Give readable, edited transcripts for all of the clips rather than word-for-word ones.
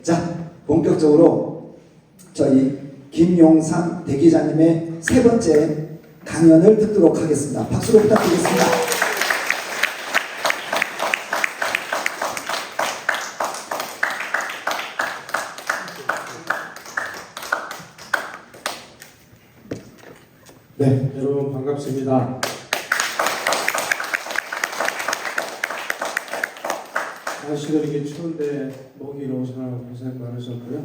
자, 본격적으로 저희 김용삼 대기자님의 세 번째 강연을 듣도록 하겠습니다. 박수로 부탁드리겠습니다. 네, 여러분 반갑습니다. 날씨가 이렇게 추운데 모기로 오시느라 고생 많으셨고요.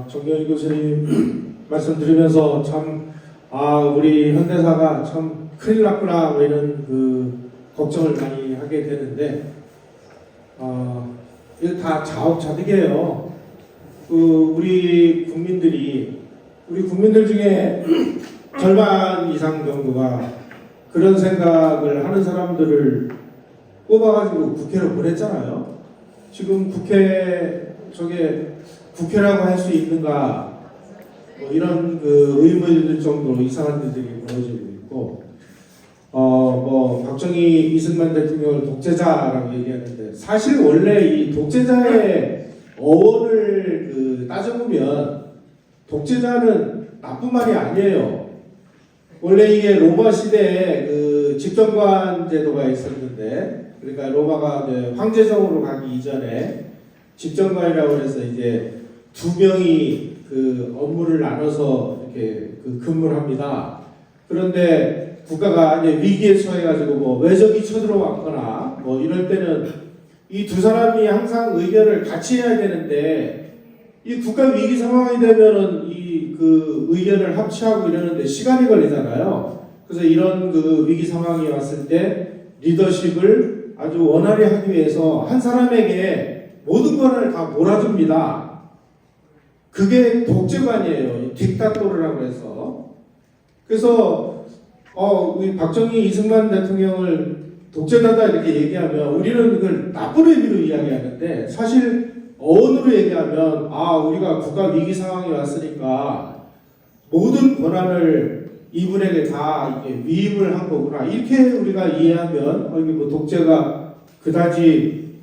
정경희 교수님 말씀드리면서 참 우리 현대사가 참 큰일 났구나 뭐 이런 걱정을 많이 하게 되는데 이거 다 자업자득이에요. 우리 국민들 중에 절반 이상 정도가 그런 생각을 하는 사람들을 뽑아가지고 국회로 보냈잖아요. 지금 국회라고 할 수 있는가 뭐 이런 의문일 정도로 이상한 일들이 벌어지고 있고 뭐 박정희 이승만 대통령을 독재자라고 얘기하는데 사실 원래 이 독재자의 어원을 따져보면 독재자는 나쁜 말이 아니에요. 원래 이게 로마 시대에 집정관 제도가 있었는데, 그러니까 로마가 황제정으로 가기 이전에 집정관이라고 해서 이제 두 명이 업무를 나눠서 이렇게 근무를 합니다. 그런데 국가가 이제 위기에 처해가지고 뭐 외적이 쳐들어왔거나 뭐 이럴 때는 이 두 사람이 항상 의견을 같이 해야 되는데, 이 국가 위기 상황이 되면은 의견을 합치하고 이러는데 시간이 걸리잖아요. 그래서 이런 위기 상황이 왔을 때 리더십을 아주 원활히 하기 위해서 한 사람에게 모든 권한을 다 몰아줍니다. 그게 독재관이에요. 딕타토르라고 해서. 그래서 우리 박정희 이승만 대통령을 독재자다 이렇게 얘기하면 우리는 그걸 나쁜 의미로 이야기하는데, 사실 어원으로 얘기하면 우리가 국가 위기 상황이 왔으니까 모든 권한을 이분에게 다 이렇게 위임을 한 거구나, 이렇게 우리가 이해하면 이게 뭐 독재가 그다지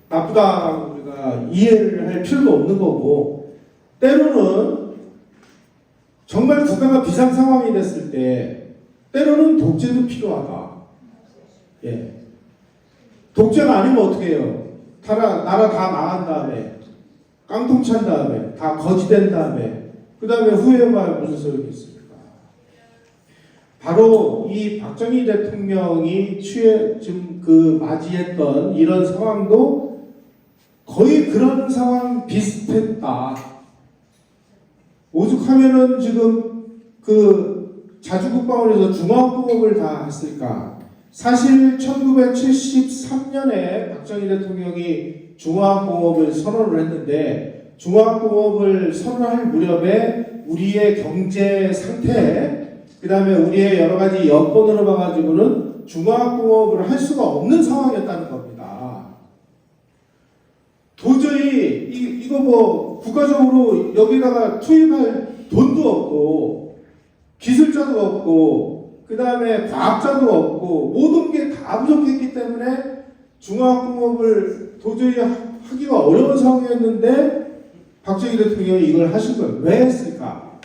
나쁘다고 우리가 이해를 할 필요도 없는 거고, 때로는 정말 국가가 비상 상황이 됐을 때 때로는 독재도 필요하다. 예. 독재가 아니면 어떻게 해요? 나라 다 망한 다음에, 깡통 찬 다음에, 다 거지된 다음에, 그 다음에 후회해봐야 무슨 소용이 있습니까? 바로 이 박정희 대통령이 지금 맞이했던 이런 상황도 거의 그런 상황 비슷했다. 오죽하면은 지금 자주국방원에서 중화학공업을 다 했을까? 사실 1973년에 박정희 대통령이 중화학공업을 선언을 했는데, 중화학공업을 선언할 무렵에 우리의 경제 상태, 그 다음에 우리의 여러 가지 여건으로 봐가지고는 중화학공업을 할 수가 없는 상황이었다는 겁니다. 도저히 이거 뭐 국가적으로 여기다가 투입할 돈도 없고 기술자도 없고 그 다음에 과학자도 없고 모든 게 다 부족했기 때문에 중화학공업을 도저히 하기가 어려운 상황이었는데 박정희 대통령이 이걸 하신 거예요. 왜 했을까?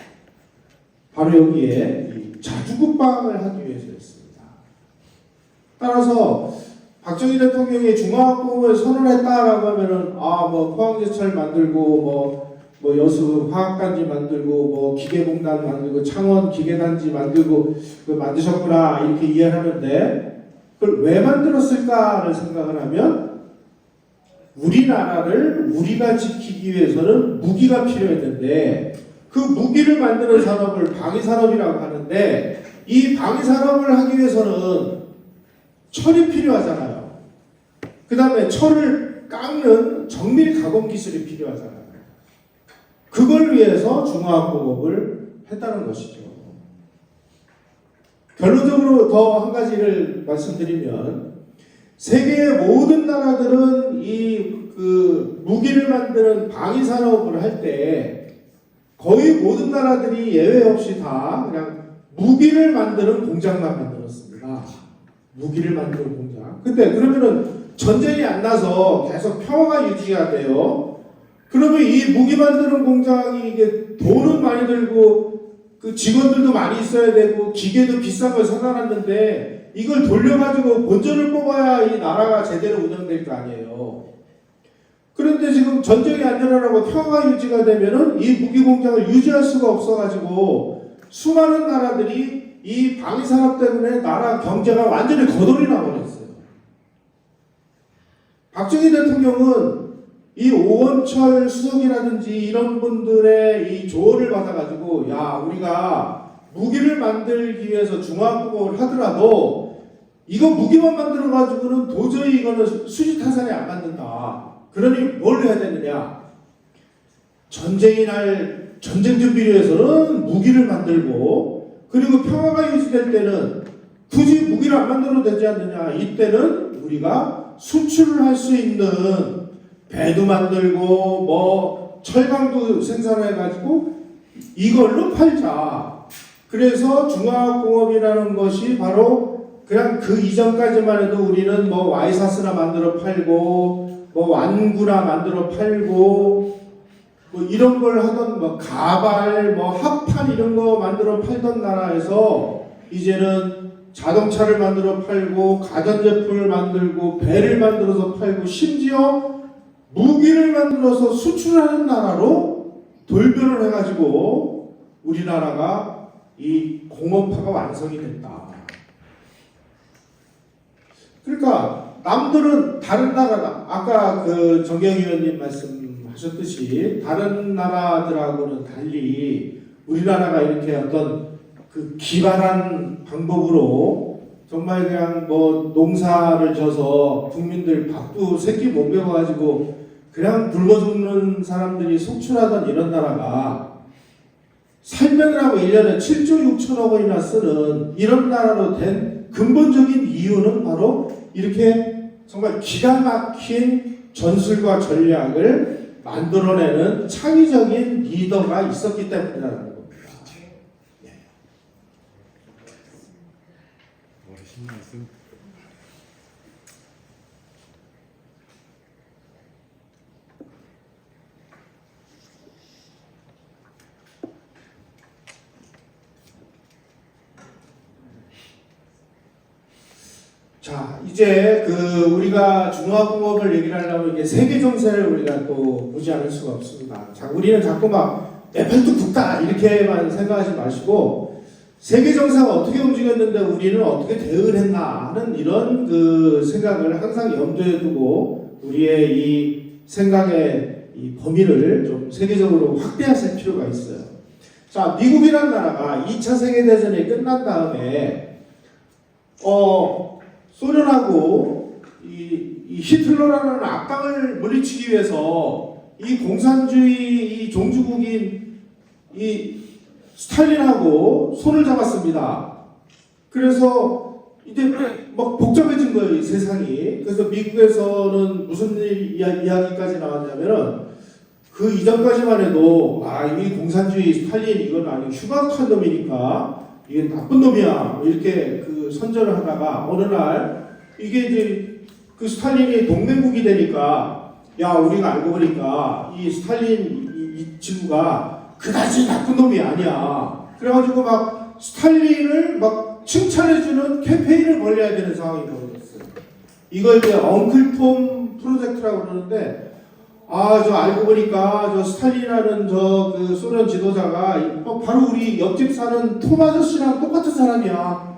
바로 여기에 자주국방을 하기 위해서였습니다. 따라서 박정희 대통령이 중화학공업을 선언했다라고 하면은 뭐 포항제철 만들고 뭐 여수 화학단지 만들고 뭐 기계공단 만들고 창원 기계단지 만들고 만드셨구나 이렇게 이해하는데, 그걸 왜 만들었을까를 생각을 하면 우리나라를 우리가 지키기 위해서는 무기가 필요했는데, 그 무기를 만드는 산업을 방위산업이라고 하는데, 이 방위산업을 하기 위해서는 철이 필요하잖아요. 그 다음에 철을 깎는 정밀 가공 기술이 필요하잖아요. 그걸 위해서 중화학공업을 했다는 것이죠. 결론적으로 더 한 가지를 말씀드리면, 세계의 모든 나라들은 무기를 만드는 방위산업을 할 때 거의 모든 나라들이 예외 없이 다 그냥 무기를 만드는 공장만 만들었습니다. 무기를 만드는 공장. 근데 그러면은 전쟁이 안 나서 계속 평화가 유지가 돼요. 그러면 이 무기 만드는 공장이 이게 돈은 많이 들고 그 직원들도 많이 있어야 되고 기계도 비싼 걸 사놨는데 이걸 돌려가지고 본전을 뽑아야 이 나라가 제대로 운영될 거 아니에요. 그런데 지금 전쟁이 안 일어나고 평화가 유지가 되면은 이 무기 공장을 유지할 수가 없어가지고 수많은 나라들이 이 방위산업 때문에 나라 경제가 완전히 거덜이 나버렸어요. 박정희 대통령은 이 오원철 수석이라든지 이런 분들의 이 조언을 받아가지고 야 우리가 무기를 만들기 위해서 중화학공업을 하더라도 이거 무기만 만들어가지고는 도저히 이거는 수지타산에 안 맞는다. 그러니 뭘 해야 되느냐? 전쟁이 날 전쟁 준비를 위해서는 무기를 만들고 그리고 평화가 유지될 때는 굳이 무기를 안 만들어도 되지 않느냐? 이때는 우리가 수출을 할 수 있는 배도 만들고 뭐 철강도 생산해가지고 이걸로 팔자. 그래서 중화학공업이라는 것이 바로 그냥 그 이전까지만 해도 우리는 뭐 와이사스나 만들어 팔고 뭐 완구나 만들어 팔고 뭐 이런 걸 하던 뭐 가발 뭐 합판 이런 거 만들어 팔던 나라에서 이제는 자동차를 만들어 팔고 가전제품을 만들고 배를 만들어서 팔고 심지어 무기를 만들어서 수출하는 나라로 돌변을 해가지고 우리나라가 이 공업화가 완성이 됐다. 그러니까 남들은 다른 나라가 아까 그 정경 의원님 말씀하셨듯이 다른 나라들하고는 달리 우리나라가 이렇게 어떤 그 기발한 방법으로 정말 그냥 뭐 농사를 져서 국민들 밥도 새끼 못 배워가지고 그냥 굶어 죽는 사람들이 속출하던 이런 나라가 살면이라고 1년에 7조 6천억 원이나 쓰는 이런 나라로 된 근본적인 이유는 바로 이렇게 정말 기가 막힌 전술과 전략을 만들어내는 창의적인 리더가 있었기 때문이라는 겁니다. 자, 이제 그 우리가 중화공업을 얘기를 하려면 이게 세계 정세를 우리가 또 보지 않을 수가 없습니다. 자, 우리는 자꾸 막 네팔도 국다 이렇게만 생각하지 마시고 세계 정세가 어떻게 움직였는데 우리는 어떻게 대응을 했나 하는 이런 그 생각을 항상 염두에 두고 우리의 이 생각의 이 범위를 좀 세계적으로 확대하실 필요가 있어요. 자, 미국이라는 나라가 2차 세계대전이 끝난 다음에 소련하고 이 히틀러라는 악당을 물리치기 위해서 이 공산주의 이 종주국인 이 스탈린하고 손을 잡았습니다. 그래서 이제 막 복잡해진 거예요, 이 세상이. 그래서 미국에서는 무슨 이야기까지 나왔냐면은 그 이전까지만 해도 이 공산주의 스탈린 이건 아니 흉악한 놈이니까 이게 나쁜 놈이야 이렇게 그 선전을 하다가 어느 날 이게 이제 그 스탈린이 동맹국이 되니까 야 우리가 알고 보니까 이 스탈린 이 친구가 그다지 나쁜 놈이 아니야. 그래가지고 막 스탈린을 막 칭찬해주는 캠페인을 벌려야 되는 상황이 벌어졌어요. 이걸 이제 엉클톰 프로젝트라고 그러는데 저 알고 보니까 저 스탈린이라는 저 그 소련 지도자가 바로 우리 옆집 사는 톰 아저씨랑 똑같은 사람이야.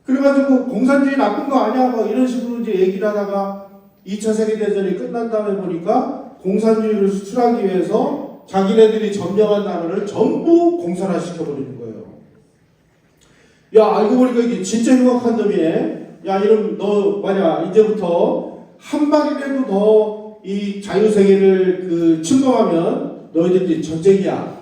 그래가지고 공산주의 나쁜 거 아니야? 막 이런 식으로 이제 얘기를 하다가 2차 세계대전이 끝난 다음에 보니까 공산주의를 수출하기 위해서 자기네들이 점령한 나라를 전부 공산화시켜버리는 거예요. 야, 알고 보니까 이게 진짜 흉악한 놈이네. 야, 이런 너 만약 이제부터 한 발이라도 더 이 자유세계를 그 침범하면 너희들이 전쟁이야.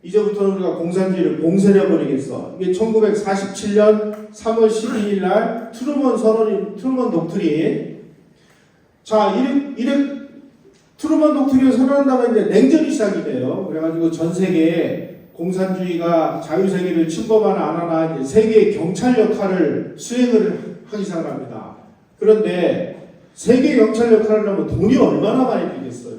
이제부터는 우리가 공산주의를 봉쇄해버리겠어. 이게 1947년 3월 12일 날 트루먼 독트린. 자, 이래 트루먼 독트린을 선언한다면 이제 냉전이 시작이 돼요. 그래가지고 전 세계에 공산주의가 자유세계를 침범하나 안 하나 이제 세계의 경찰 역할을 수행을 하기 시작합니다. 그런데 세계 경찰 역할을 하면 돈이 얼마나 많이 들겠어요.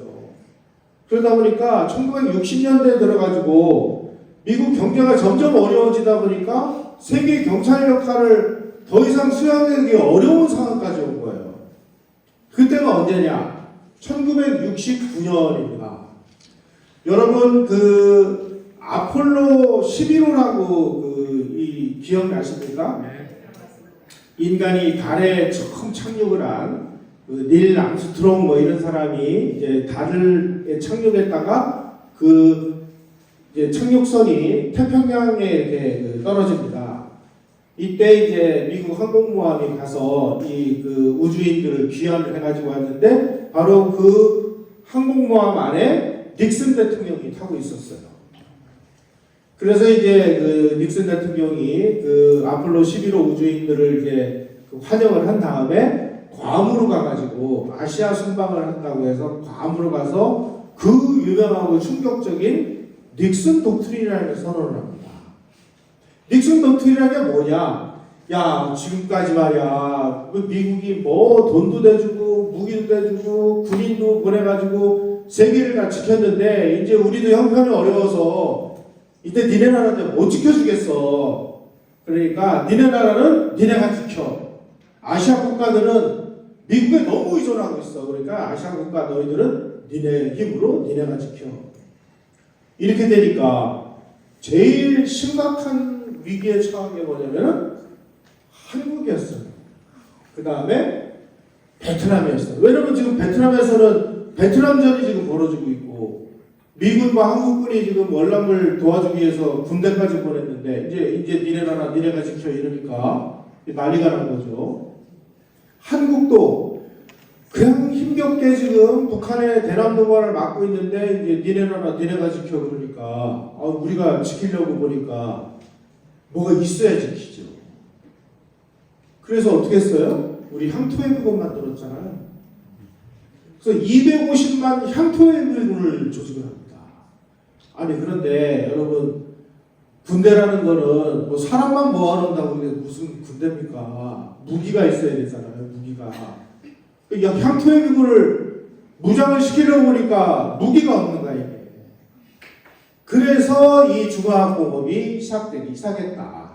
그러다 보니까 1960년대에 들어가지고 미국 경제가 점점 어려워지다 보니까 세계 경찰 역할을 더 이상 수행하기 어려운 상황까지 온 거예요. 그때가 언제냐? 1969년입니다. 여러분 그 아폴로 11호라고 이 기억나십니까? 인간이 달에 처음 착륙을 한 닐 암스트롱 뭐 이런 사람이 이제 달에 착륙했다가 그 이제 착륙선이 태평양에 이렇게 떨어집니다. 이때 이제 미국 항공모함이 가서 이 그 우주인들을 귀환을 해가지고 왔는데 바로 그 항공모함 안에 닉슨 대통령이 타고 있었어요. 그래서 이제 그 닉슨 대통령이 그 아폴로 11호 우주인들을 이제 그 환영을 한 다음에 괌으로 가가지고 아시아 순방을 한다고 해서 괌으로 가서 그 유명하고 충격적인 닉슨 독트린이라는 선언을 합니다. 닉슨 독트린이라는 게 뭐냐? 야, 지금까지 말이야 미국이 뭐 돈도 대주고 무기도 대주고 군인도 보내가지고 세계를 다 지켰는데 이제 우리도 형편이 어려워서 이때 니네 나라한테 못 지켜주겠어. 그러니까 니네 나라는 니네가 지켜. 아시아 국가들은 미국에 너무 의존하고 있어. 그러니까 아시아 국가 너희들은 니네 힘으로 니네가 지켜. 이렇게 되니까 제일 심각한 위기에 처한 게 뭐냐면 한국이었어요. 그 다음에 베트남이었어요. 왜냐면 지금 베트남에서는 베트남전이 지금 벌어지고 있고 미군과 한국군이 지금 월남을 도와주기 위해서 군대까지 보냈는데 이제 니네 나라 니네가 지켜 이러니까 난리가 난 거죠. 한국도 그냥 힘겹게 지금 북한의 대남 도발을 막고 있는데 이제 니네 나라 니네가 지켜 그러니까 우리가 지키려고 보니까 뭐가 있어야 지키죠. 그래서 어떻게 했어요? 우리 향토해비군 만들었잖아요. 그래서 250만 향토해비군을 조직을 합니다. 아니 그런데 여러분 군대라는 거는 뭐 사람만 모아놓는다고 무슨 군대입니까? 무기가 있어야 되잖아요. 무기가. 향토해비군을 무장을 시키려고 보니까 무기가 없는 거야 이게. 그래서 이 중화학공업이 시작되기 시작했다.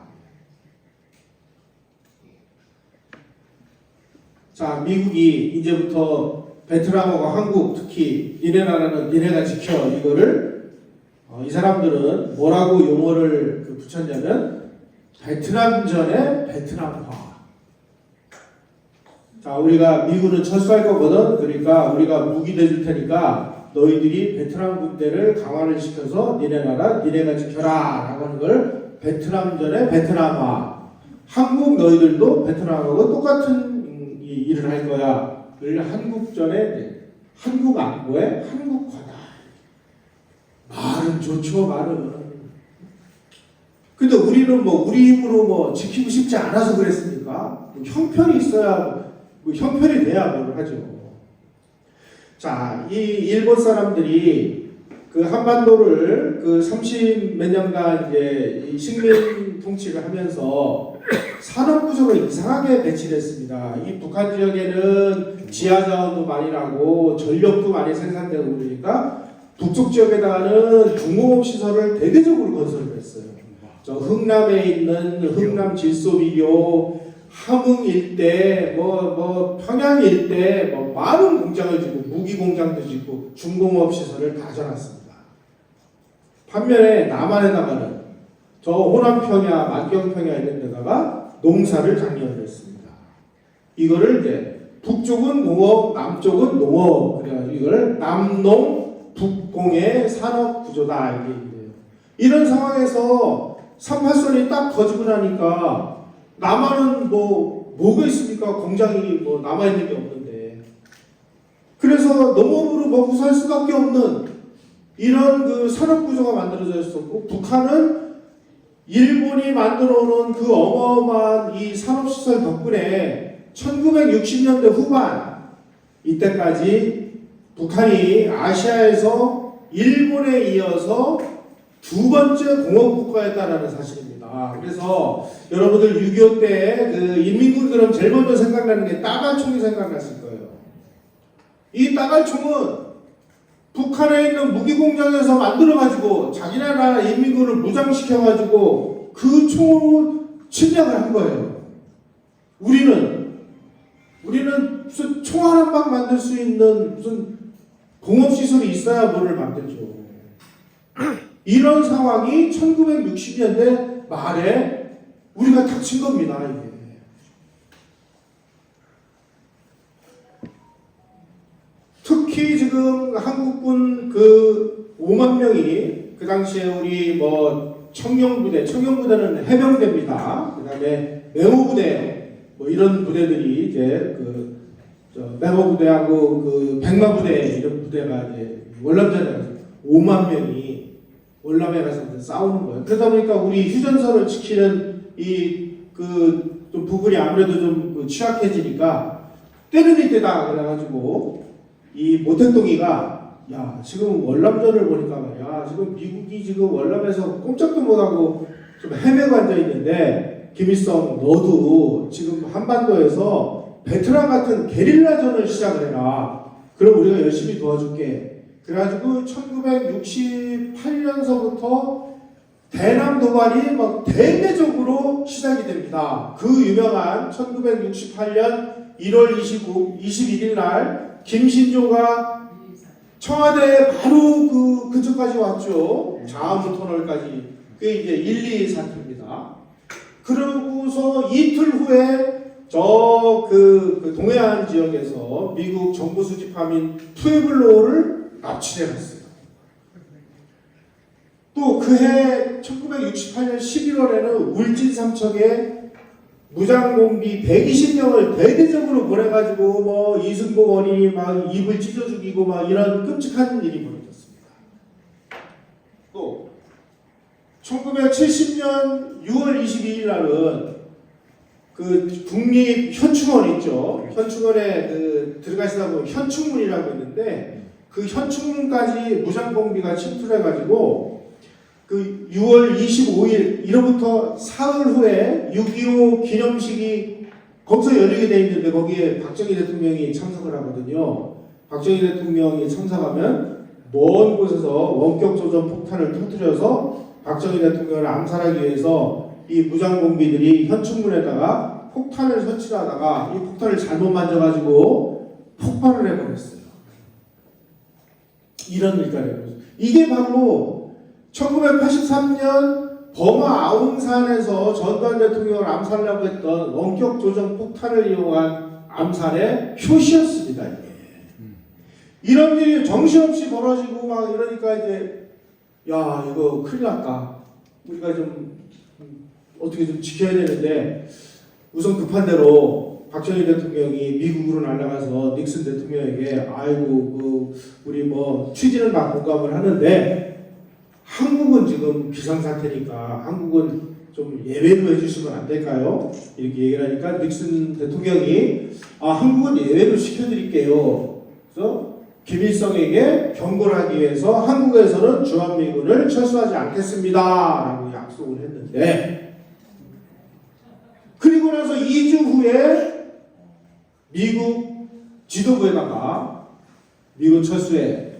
자, 미국이 이제부터 베트남하고 한국 특히 니네 나라는 니네가 지켜 이거를 이 사람들은 뭐라고 용어를 붙였냐면 베트남전의 베트남화. 자, 우리가 미군은 철수할 거거든. 그러니까 우리가 무기 대줄 테니까 너희들이 베트남 군대를 강화를 시켜서 니네 나라 니네가 지켜라 라고 하는 걸 베트남전의 베트남화. 한국 너희들도 베트남하고 똑같은 일을 할 거야. 그걸 한국전에 한국 안보의 한국화다. 말은 좋죠, 말은. 근데 우리는 뭐 우리 힘으로 뭐 지키고 싶지 않아서 그랬습니까? 뭐 형편이 있어야 뭐 형편이 돼야 뭘 하죠. 자, 이 일본 사람들이 그 한반도를 그 30 몇 년간 이제 이 식민 통치를 하면서 산업 구조가 이상하게 배치됐습니다. 이 북한 지역에는 지하 자원도 많이 나고 전력도 많이 생산되고 그러니까 북쪽 지역에다가는 중공업 시설을 대대적으로 건설을 했어요. 저 흥남에 있는 흥남 질소비료, 함흥 일대, 뭐 평양 일대, 뭐 많은 공장을 짓고 무기 공장도 짓고 중공업 시설을 다 져놨습니다. 반면에 남한에다가는 저 호남평야, 만경평야 이런 데다가 농사를 장려를 했습니다. 이거를 이제 북쪽은 농업, 남쪽은 농업 그래가지고 이걸 남농 북공의 산업 구조다 이게 있네요. 이런 상황에서 38선이 딱 터지고 나니까 남한은 뭐가 있습니까? 공장이 뭐 남아있는 게 없는데. 그래서 농업으로 먹고 살 수밖에 없는 이런 그 산업 구조가 만들어져 있었고, 북한은 일본이 만들어 놓은 그 어마어마한 이 산업시설 덕분에 1960년대 후반 이때까지 북한이 아시아에서 일본에 이어서 두 번째 공업국가였다라는 사실입니다. 그래서 여러분들 6.25 때 그 인민군들은 제일 먼저 생각나는 게 따가총이 생각났을 거예요. 이 따갈총은 북한에 있는 무기 공장에서 만들어가지고 자기네 나라 인민군을 무장시켜가지고 그 총으로 침략을 한 거예요. 우리는 무슨 총 한 방 만들 수 있는 무슨 공업시설이 있어야 뭐를 만들죠. 이런 상황이 1960년대 말에 우리가 닥친 겁니다. 이게. 특히 지금 한국군 그 5만 명이 그 당시에 우리 뭐 청룡부대는 해병대입니다. 그 다음에 메모부대 뭐 이런 부대들이 이제 그 메모부대하고 그 백마부대 이런 부대가 이제 월남전에 가서 5만 명이 월남에 가서 이제 싸우는 거예요. 그러다 보니까 우리 휴전선을 지키는 좀 부분이 아무래도 좀 취약해지니까 때는 이때다 그래가지고 이 모택동이가 야 지금 월남전을 보니까 말이야 지금 미국이 지금 월남에서 꼼짝도 못하고 좀 헤매고 앉아 있는데 김일성 너도 지금 한반도에서 베트남 같은 게릴라전을 시작을 해라. 그럼 우리가 열심히 도와줄게. 그래가지고 1968년서부터 대남 도발이 막 대대적으로 시작이 됩니다. 그 유명한 1968년 1월 21일 날 김신조가 청와대에 바로 근처까지 왔죠. 자암 터널까지. 그게 이제 1.2 사태입니다. 그러고서 이틀 후에 그 동해안 지역에서 미국 정부 수집함인 푸에블로를 납치해 갔어요. 또 그해 1968년 11월에는 울진 삼척에 무장공비 120명을 대대적으로 보내가지고 뭐 이승복 원인이 막 입을 찢어 죽이고 막 이런 끔찍한 일이 벌어졌습니다. 또 1970년 6월 22일 날은 그 국립현충원 있죠. 현충원에 들어가시다 보면 현충문이라고 있는데 그 현충문까지 무장공비가 침투해가지고 그 6월 25일 이로부터 사흘 후에 6.25 기념식이 거기서 열리게 돼 있는데 거기에 박정희 대통령이 참석을 하거든요. 박정희 대통령이 참석하면 먼 곳에서 원격 조전 폭탄을 터뜨려서 박정희 대통령을 암살하기 위해서 이 무장공비들이 현충문에다가 폭탄을 설치하다가 이 폭탄을 잘못 만져가지고 폭발을 해버렸어요. 이런 일까지 해버렸어요. 이게 바로 1983년 버마 아웅산에서 전두환 대통령을 암살하려고 했던 원격 조정 폭탄을 이용한 암살의 표시였습니다. 이게. 이런 일이 정신없이 벌어지고 막 이러니까 이제 야 이거 큰일 났다. 우리가 좀 어떻게 좀 지켜야 되는데 우선 급한 대로 박정희 대통령이 미국으로 날아가서 닉슨 대통령에게 아이고 우리 뭐 취지는 막 공감을 하는데 한국은 지금 비상사태니까 한국은 좀 예외로 해주시면 안 될까요? 이렇게 얘기를 하니까 닉슨 대통령이 한국은 예외로 시켜드릴게요. 그래서 김일성에게 경고를 하기 위해서 한국에서는 주한미군을 철수하지 않겠습니다 라고 약속을 했는데 그리고 나서 2주 후에 미국 지도부에다가 미군 철수에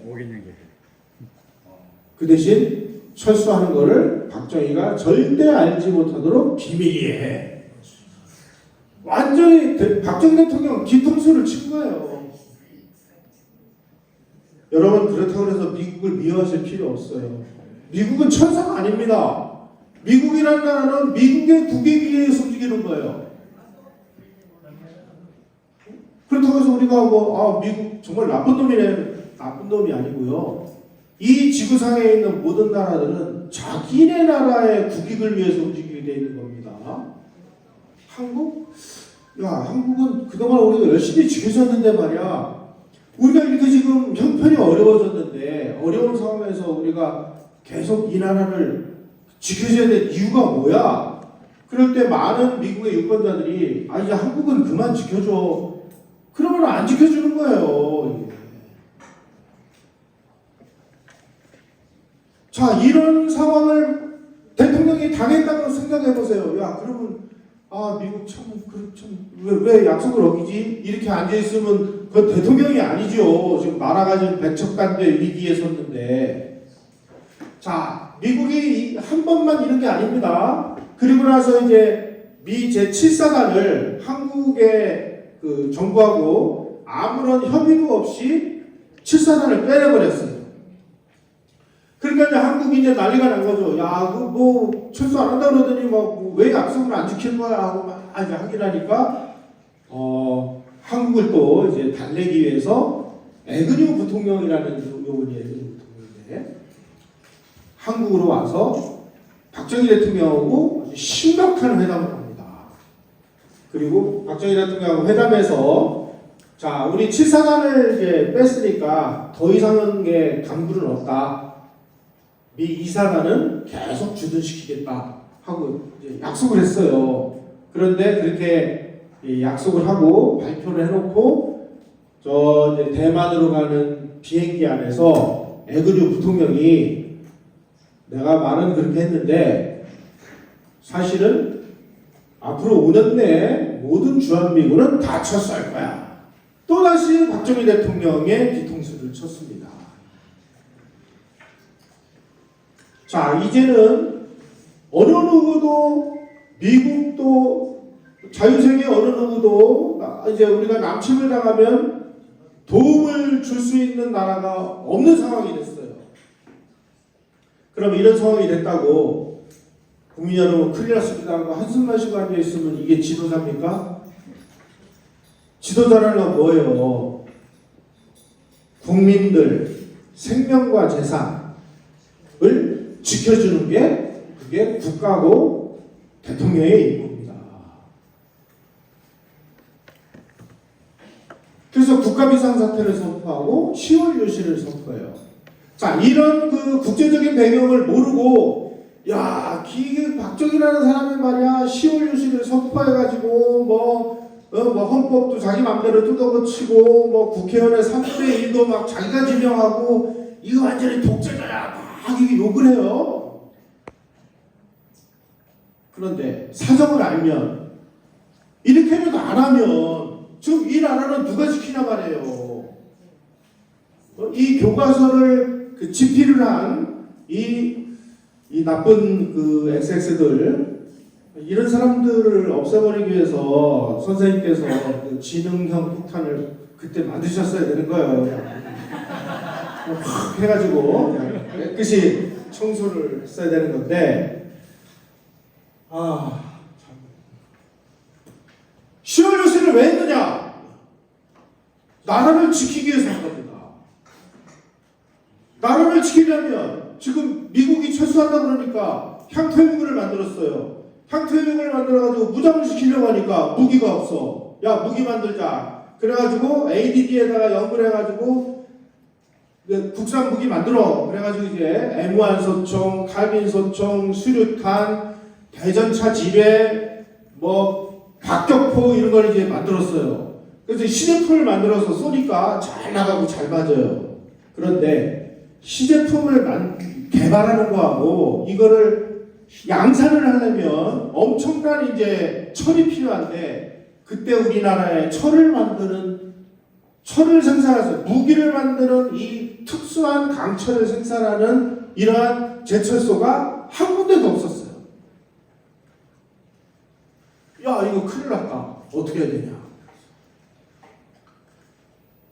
그 대신 철수하는 거를 박정희가 절대 알지 못하도록 비밀리에 해. 완전히 박정희 대통령 뒤통수를 친 거예요. 여러분 그렇다고 해서 미국을 미워하실 필요 없어요. 미국은 천사가 아닙니다. 미국이라는 나라는 미국의 국익에 의해서 움직이는 거예요. 그렇다고 해서 우리가 미국 정말 나쁜 놈이네. 나쁜 놈이 아니고요. 이 지구상에 있는 모든 나라들은 자기네 나라의 국익을 위해서 움직이게 되어 있는 겁니다. 한국은 그동안 우리가 열심히 지켜줬는데 말이야. 우리가 이렇게 지금 형편이 어려워졌는데 어려운 상황에서 우리가 계속 이 나라를 지켜줘야 될 이유가 뭐야? 그럴 때 많은 미국의 유권자들이 이제 한국은 그만 지켜줘. 그러면 안 지켜주는 거예요. 자, 이런 상황을 대통령이 당했다고 생각해 보세요. 야, 그러면 미국 왜 약속을 어기지? 이렇게 앉아 있으면 그 대통령이 아니죠. 지금 나라가 지금 백척간대 위기에 섰는데, 자, 미국이 한 번만 이런 게 아닙니다. 그리고 나서 이제 미 제7사단을 한국의 그 정부하고 아무런 협의도 없이 7사단을 빼내버렸어요. 그러니까 이제 한국이 이제 난리가 난 거죠. 야, 그 뭐 철수 안 한다 그러더니 왜 약속을 안 지키는 거야 하고 막 이제 하긴 하니까 한국을 또 이제 달래기 위해서 에그뉴 부통령이라는 요분이 에그뉴 부통령인데 한국으로 와서 박정희 대통령하고 아주 심각한 회담을 합니다. 그리고 박정희 대통령하고 회담에서 자, 우리 7사단을 이제 뺐으니까 더 이상의 강구는 없다. 미 2사단은 계속 주둔시키겠다 하고 이제 약속을 했어요. 그런데 그렇게 약속을 하고 발표를 해놓고 저 이제 대만으로 가는 비행기 안에서 에그뉴 부통령이 내가 말은 그렇게 했는데 사실은 앞으로 5년 내에 모든 주한미군은 다 철수할 거야. 또다시 박정희 대통령의 뒤통수를 쳤습니다. 자, 이제는 어느 누구도 미국도 자유세계 어느 누구도 이제 우리가 남침을 당하면 도움을 줄 수 있는 나라가 없는 상황이 됐어요. 그럼 이런 상황이 됐다고 국민 여러분 큰일 났습니다 하고 한숨만 쉬고 앉아있으면 이게 지도자입니까? 지도자라는 뭐예요? 국민들 생명과 재산을 지켜주는 게 그게 국가고 대통령의 임무입니다. 그래서 국가비상사태를 선포하고 10월 유신을 선포해요. 자, 이런 그 국제적인 배경을 모르고 야, 박정희라는 사람이 말이야 10월 유신을 선포해가지고 뭐 헌법도 자기 맘대로 뜯어고치고 뭐 국회의원의 3분의 1도 막 자기가 지명하고 이거 완전히 독재자야 막 이게 욕을 해요. 그런데 사정을 알면 이렇게라도 안 하면 지금 이 나라는 누가 지키냐 말이에요. 이 교과서를 그 집필을 한 이 나쁜 그 XX들 이런 사람들을 없애버리기 위해서 선생님께서 그 지능형 폭탄을 그때 만드셨어야 되는 거예요. 확 해가지고 깨끗이 청소를 했어야 되는 건데, 참. 10월 유신을 왜 했느냐? 나라를 지키기 위해서 한 겁니다. 나라를 지키려면 지금 미국이 철수한다 그러니까 향토해무기를 만들었어요. 향토해무기를 만들어가지고 무장을 시키려고 하니까 무기가 없어. 야, 무기 만들자. 그래가지고 ADD에다가 연구를 해가지고 국산 무기 만들어. 그래가지고 이제 M1 소총, 칼빈 소총, 수류탄, 대전차 지뢰, 뭐 박격포 이런 걸 이제 만들었어요. 그래서 시제품을 만들어서 쏘니까 잘 나가고 잘 맞아요. 그런데 시제품을 개발하는 거하고 이거를 양산을 하려면 엄청난 이제 철이 필요한데 그때 우리나라에 철을 생산해서 무기를 만드는 이 특수한 강철을 생산하는 이러한 제철소가 한 군데도 없었어요. 야, 이거 큰일 났다. 어떻게 해야 되냐?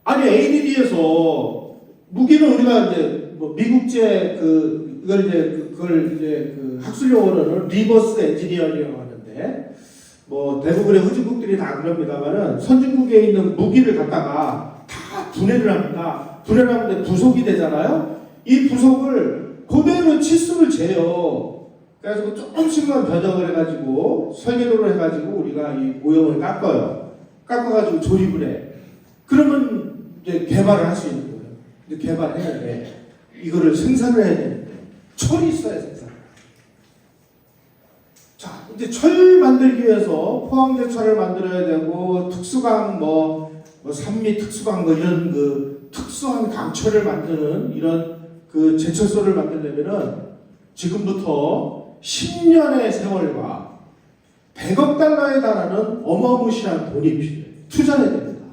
아니, ADD에서 무기는 우리가 이제 뭐 미국제 그걸 이제 그 학술 용어로는 리버스 엔지니어링이라고 하는데 뭐 대부분의 후진국들이 다 그럽니다만은 선진국에 있는 무기를 갖다가 다 분해를 합니다. 분해를 하는데 부속이 되잖아요. 이 부속을 그대로 치수를 재요. 그래가지고 조금씩만 변형을 해가지고 설계도를 해가지고 우리가 이 모형을 깎아가지고 조립을 해. 그러면 이제 개발을 할 수 있는 거예요. 근데 개발했는데 이거를 생산을 해야 되는데 철이 있어야 생산. 자, 이제 철 만들기 위해서 포항제 철을 만들어야 되고 특수강 뭐 산미 특수강 뭐 이런 그 특수한 강철을 만드는 이런 그 제철소를 만들려면은 지금부터 10년의 세월과 100억 달러에 달하는 어마무시한 돈이 필요해요. 투자해야 됩니다.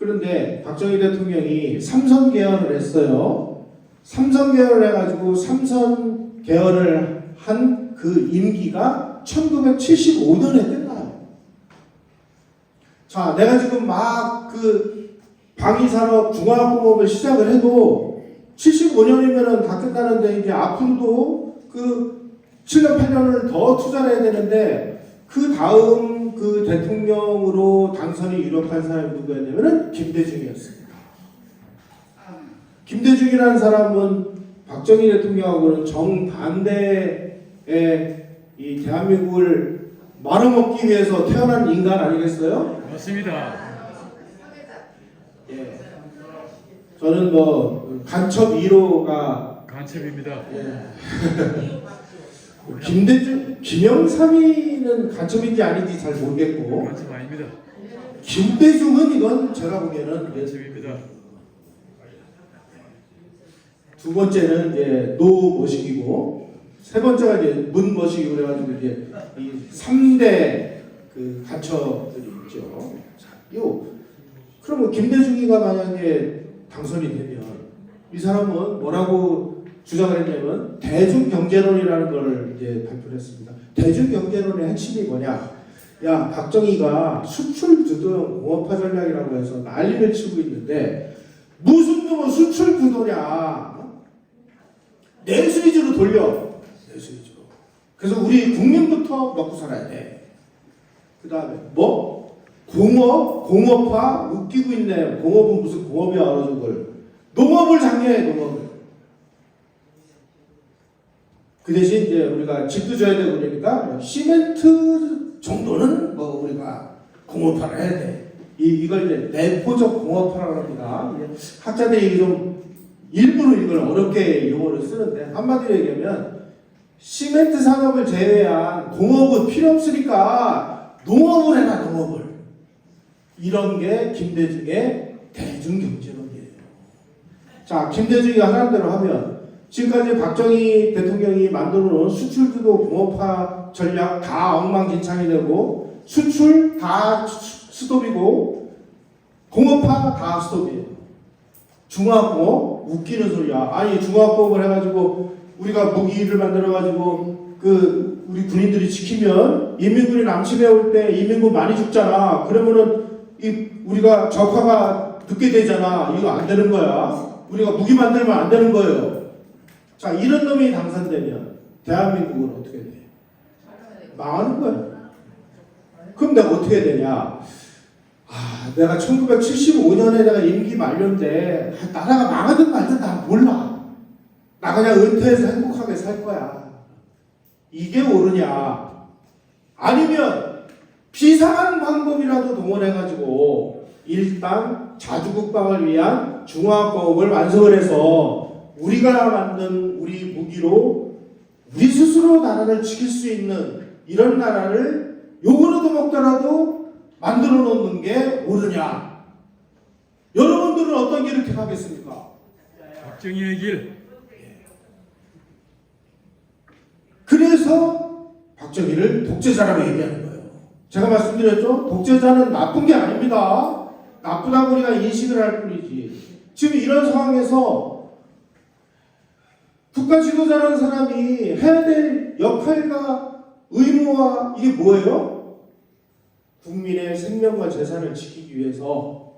그런데 박정희 대통령이 삼선 개헌을 했어요. 삼선 개헌을 해가지고 삼선 개헌을 한 그 임기가 1975년에 끝나요. 자, 내가 지금 막 그 방위산업 중화학공업을 시작을 해도 75년이면은 다 끝나는데 이제 앞으로도 그 7년 8년을 더 투자를 해야 되는데 그 다음 그 대통령으로 당선이 유력한 사람이 누구였냐면은 김대중이었습니다. 김대중이라는 사람은 박정희 대통령하고는 정반대의 이 대한민국을 말아먹기 위해서 태어난 인간 아니겠어요? 맞습니다. 예. 저는 뭐 간첩 1호가 간첩입니다. 예. 김대중, 김영삼이는 간첩인지 아닌지 잘 모르겠고 간첩 아닙니다. 김대중은 이건 제가 보기에는 간첩입니다. 두 번째는 이제 노 머시기고 세 번째가 이제 문 머시기 그래가지고 이제 이 3대 그 간첩들이 있죠. 자, 그러면 김대중이가 만약에 당선이 되면 이 사람은 뭐라고 주장을 했냐면 대중경제론이라는 걸 이제 발표를 했습니다. 대중경제론의 핵심이 뭐냐? 야, 박정희가 수출 주도형 공업화 전략이라고 해서 난리를 치고 있는데 무슨 놈은 수출 주도냐? 내수 위주로 돌려. 내수 위주로. 그래서 우리 국민부터 먹고 살아야 돼. 그 다음에 뭐? 공업화 웃기고 있네. 공업은 무슨 공업이야 어느 걸. 농업을 장려해 농업을. 그 대신 이제 우리가 집도 줘야 되고 그러니까 시멘트 정도는 뭐 우리가 공업화를 해야 돼. 이걸 이제 내포적 공업화라고 합니다. 학자들이 좀 일부러 이걸 어렵게 용어를 쓰는데 한마디로 얘기하면 시멘트 산업을 제외한 공업은 필요 없으니까 농업을 해라 농업을. 이런 게 김대중의 대중경제론이에요. 자, 김대중이가 하는 대로 하면 지금까지 박정희 대통령이 만들어 놓은 수출주도 공업화 전략 다 엉망진창이 되고 수출 다 스톱이고 공업화 다 스톱이에요. 중화공업 웃기는 소리야. 아니 중화공업을 해가지고 우리가 무기를 만들어가지고 그 우리 군인들이 지키면 인민군이 남침해 올 때 인민군 많이 죽잖아. 그러면은 우리가 적화가 늦게 되잖아. 이거 안 되는 거야. 우리가 무기 만들면 안 되는 거예요. 자, 이런 놈이 당선되면 대한민국은 어떻게 돼? 망하는 거야. 그럼 내가 어떻게 해야 되냐? 내가 1975년에 내가 임기 만료인데 나라가 망하든 말든 난 몰라. 나 그냥 은퇴해서 행복하게 살 거야. 이게 옳으냐? 아니면 비상한 방법이라도 동원해가지고 일단 자주국방을 위한 중화공업을 완성을 해서 우리가 만든 우리 무기로 우리 스스로 나라를 지킬 수 있는 이런 나라를 욕으로도 먹더라도 만들어 놓는 게 옳으냐? 여러분들은 어떤 길을 택하겠습니까? 박정희의 길. 그래서 박정희를 독재자라고 얘기하는 거예요. 제가 말씀드렸죠? 독재자는 나쁜 게 아닙니다. 나쁘다고 우리가 인식을 할 뿐이지. 지금 이런 상황에서 국가 지도자라는 사람이 해야 될 역할과 의무와 이게 뭐예요? 국민의 생명과 재산을 지키기 위해서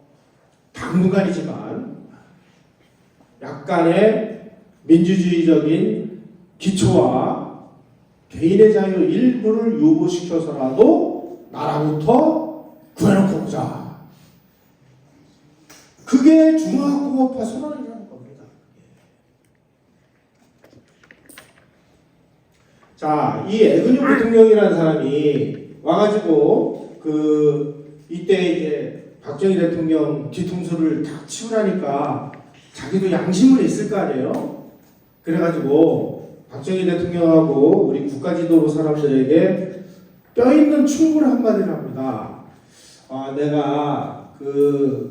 당분간이지만 약간의 민주주의적인 기초와 개인의 자유 일부를 유보시켜서라도 나라부터 구해놓고 보자. 그게 중화공업화 선언이라는 겁니다. 자, 이 애근육 대통령이라는 사람이 와가지고 이때 이제 박정희 대통령 뒤통수를 탁 치우라니까 자기도 양심은 있을 거 아니에요. 그래가지고 박정희 대통령하고 우리 국가지도부 사람들에게 뼈 있는 충고를 한마디를 합니다. 내가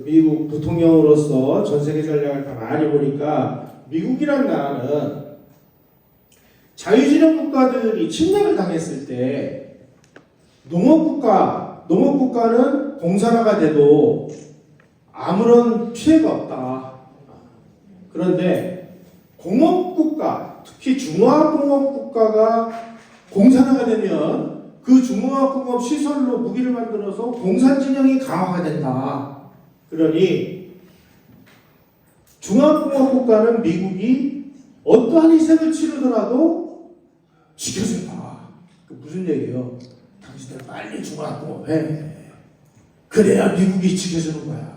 미국 부통령으로서 전 세계 전략을 가만히 보니까 미국이란 나라는 자유진영 국가들이 침략을 당했을 때 농업국가는 공산화가 돼도 아무런 피해가 없다. 그런데 공업국가, 특히 중화공업국가가 공산화가 되면 그 중화공업 시설로 무기를 만들어서 공산 진영이 강화가 된다. 그러니 중화공업국가는 미국이 어떠한 희생을 치르더라도 지켜준다. 그 무슨 얘기예요? 당신들 빨리 중화공업해. 그래야 미국이 지켜주는 거야.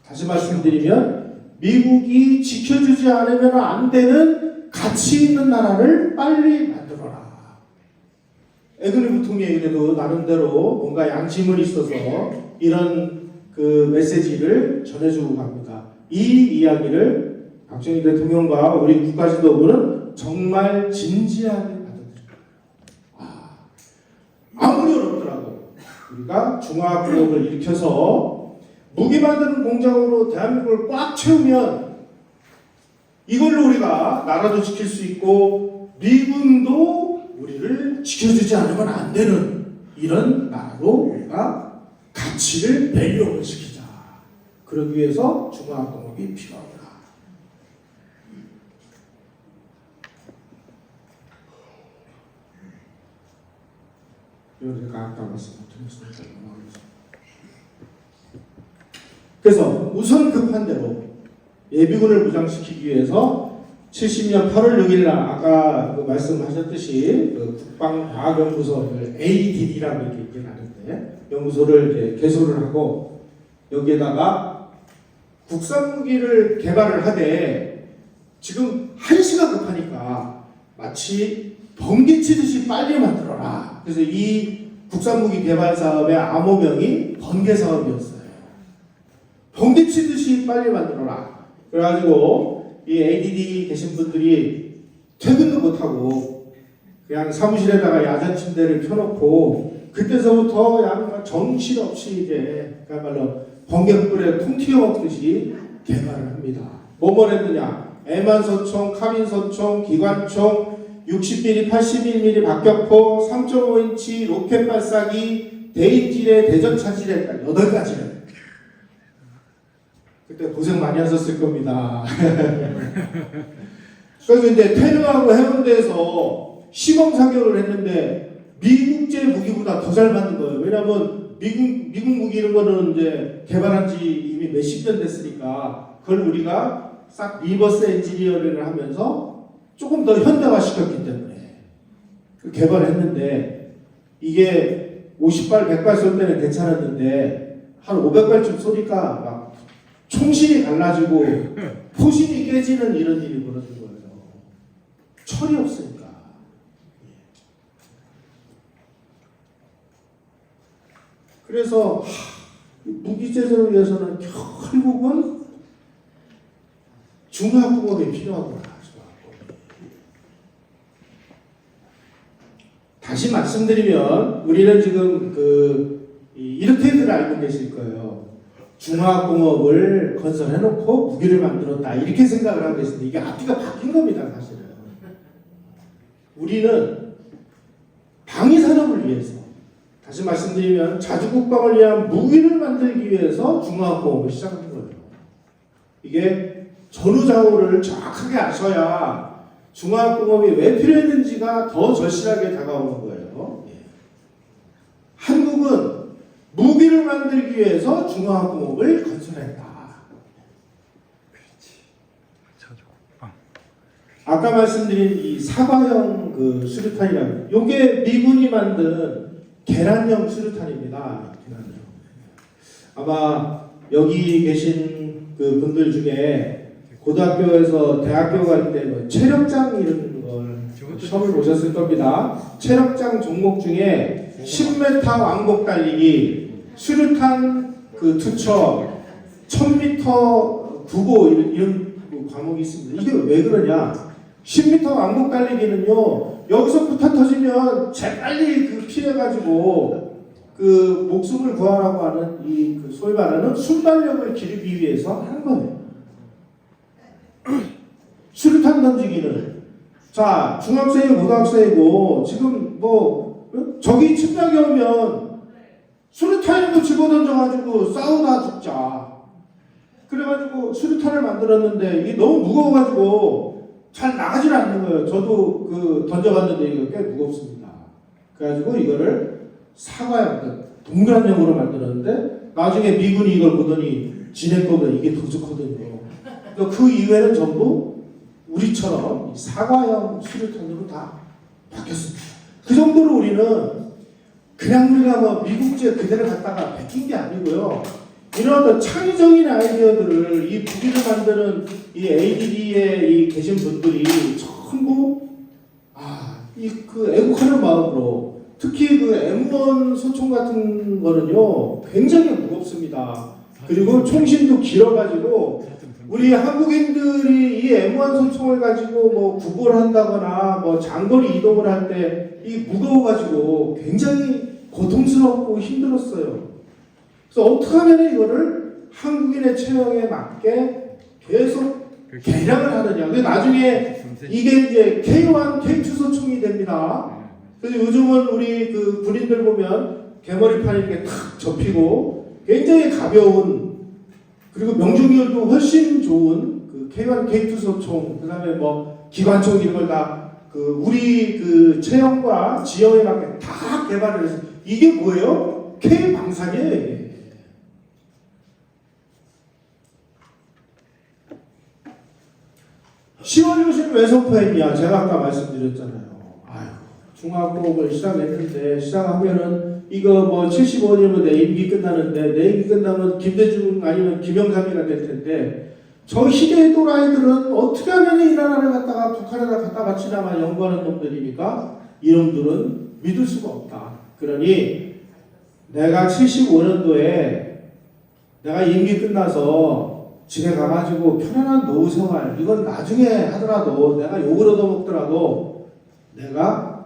다시 말씀드리면 미국이 지켜주지 않으면 안 되는 가치 있는 나라를 빨리 만들어라. 에그리 부통령이 그래도 나름대로 뭔가 양심은 있어서 이런 그 메시지를 전해주고 갑니다. 이 이야기를 박정희 대통령과 우리 국가지도부는 정말 진지하게 받아들입니다. 아무리 어렵더라도 우리가 중화공업을 일으켜서 무기 만드는 공장으로 대한민국을 꽉 채우면 이걸로 우리가 나라도 지킬 수 있고 미군도 우리를 지켜주지 않으면 안 되는 이런 나라로 우리가 가치를 밸류업을 시키자. 그러기 위해서 중화공업이 필요합니다. 이건 제가 아까 말씀드렸습니다. 그래서 우선 급한 대로 예비군을 무장시키기 위해서 70년 8월 6일 날 아까 그 말씀하셨듯이 그 국방과학연구소를 ADD라고 이렇게 얘기하는데 연구소를 이제 개소를 하고 여기에다가 국산 무기를 개발을 하되 지금 한시가 급하니까 마치 번개치듯이 빨리 만들어라. 그래서 이 국산 무기 개발 사업의 암호명이 번개 사업이었어요. 번개치듯이 빨리 만들어라. 그래가지고 이 ADD 계신 분들이 퇴근도 못하고 그냥 사무실에다가 야전 침대를 펴놓고 그때서부터 그냥 정신없이 이제 그야말로 번개불에 통 튀겨 먹듯이 개발을 합니다. 뭐뭘 했느냐? 애만소총, 카빈소총, 기관총, 60mm, 81mm 박격포, 3.5인치 로켓 발사기, 대인지뢰, 대전차지뢰 8가지를. 그때 고생 많이 하셨을 겁니다. 그래서 이제 태릉하고 해운대에서 시범 사격을 했는데 미국제 무기보다 더 잘 만든 거예요. 왜냐하면 미국 무기 이런 거는 이제 개발한 지 이미 몇십 년 됐으니까 그걸 우리가 싹 리버스 엔지니어링을 하면서 조금 더 현대화 시켰기 때문에 개발했는데 이게 50발, 100발 쏠 때는 괜찮았는데 한 500발쯤 쏘니까 막 총신이 갈라지고 포신이 깨지는 이런 일이 벌어진 거예요. 철이 없으니까. 그래서 무기 제조를 위해서는 결국은 중화공업이 필요하구나. 다시 말씀드리면 우리는 지금 이렇게들 알고 계실 거예요. 중화공업을 건설해놓고 무기를 만들었다 이렇게 생각을 하고 계시는데 이게 앞뒤가 바뀐 겁니다. 사실은 우리는 방위산업을 위해서 다시 말씀드리면 자주국방을 위한 무기를 만들기 위해서 중화공업을 시작한 거예요. 이게 전후좌우를 정확하게 아셔야 중화공업이 왜 필요했는지가 더 절실하게 다가오는 거예요. 한국은 무기를 만들기 위해서 중화공업을 건설했다. 아까 말씀드린 이 사과형 그 수류탄이라는 요게 미군이 만든 계란형 수류탄입니다. 계란형. 아마 여기 계신 그 분들 중에 고등학교에서 대학교 갈 때 뭐 체력장 이런 걸 시험을 보셨을 겁니다. 체력장 종목 중에 10m 왕복 달리기, 수류탄 그 투척, 1000m 구보 이런 과목이 있습니다. 이게 왜 그러냐? 10m 왕복 달리기는요, 여기서부터 터지면 재빨리 그 피해가지고 그 목숨을 구하라고 하는 이 그 소위 말하는 순발력을 기르기 위해서 하는 거예요. 수류탄 던지기는 자 중학생이고 고등학생이고 지금 뭐 적이 침략이 오면 수류탄이라도 집어 던져가지고 싸우다 죽자. 그래가지고 수류탄을 만들었는데 이게 너무 무거워가지고 잘 나가질 않는 거예요. 저도 그 던져봤는데 이거 꽤 무겁습니다. 그래가지고 이거를 사과형, 동그란형으로 만들었는데 나중에 미군이 이걸 보더니 지네 거보다 이게 더 좋거든요. 그러니까 그 이외에는 전부 우리처럼 사과형 수류탄으로 다 바뀌었습니다. 그 정도로 우리는 그냥 우리가 뭐 미국제 그대로 갖다가 베낀 게 아니고요. 이런 어떤 창의적인 아이디어들을 이 무기를 만드는 이 ADD에 이 계신 분들이 전부 이 그 애국하는 마음으로 특히 그 M1 소총 같은 거는요 굉장히 무겁습니다. 그리고 총신도 길어가지고 우리 한국인들이 이 M1 소총을 가지고 뭐 구보를 한다거나 뭐 장거리 이동을 할 때 이 무거워가지고 굉장히 고통스럽고 힘들었어요. 그래서 어떻게 하면 이거를 한국인의 체형에 맞게 계속 개량을 하느냐. 근데 나중에 이게 이제 K1, K2 소총이 됩니다. 그래서 요즘은 우리 그 군인들 보면 개머리판이 이렇게 탁 접히고 굉장히 가벼운 그리고 명중률도 훨씬 좋은 그 K1, K2 소총, 그 다음에 뭐 기관총 이런 걸 다 그 우리 그 체형과 지형에 맞게 다 개발을 해서 이게 뭐예요? K 방산이에요. 이게. 10월 요시는 왜 선포했냐? 제가 아까 말씀드렸잖아요. 중화학공업을 시작했는데 시작하면은 이거 뭐 75년이면 내 임기 끝나는데 내 임기 끝나면 김대중 아니면 김영삼이가 될 텐데 저 시대의 또라이들은 어떻게 하면 이 나라를 갖다가 북한에다 갖다 바치나만 연구하는 놈들입니까? 이놈들은 믿을 수가 없다. 그러니 내가 75년도에 내가 임기 끝나서 집에 가가지고 편안한 노후 생활 이건 나중에 하더라도 내가 욕을 얻어먹더라도 내가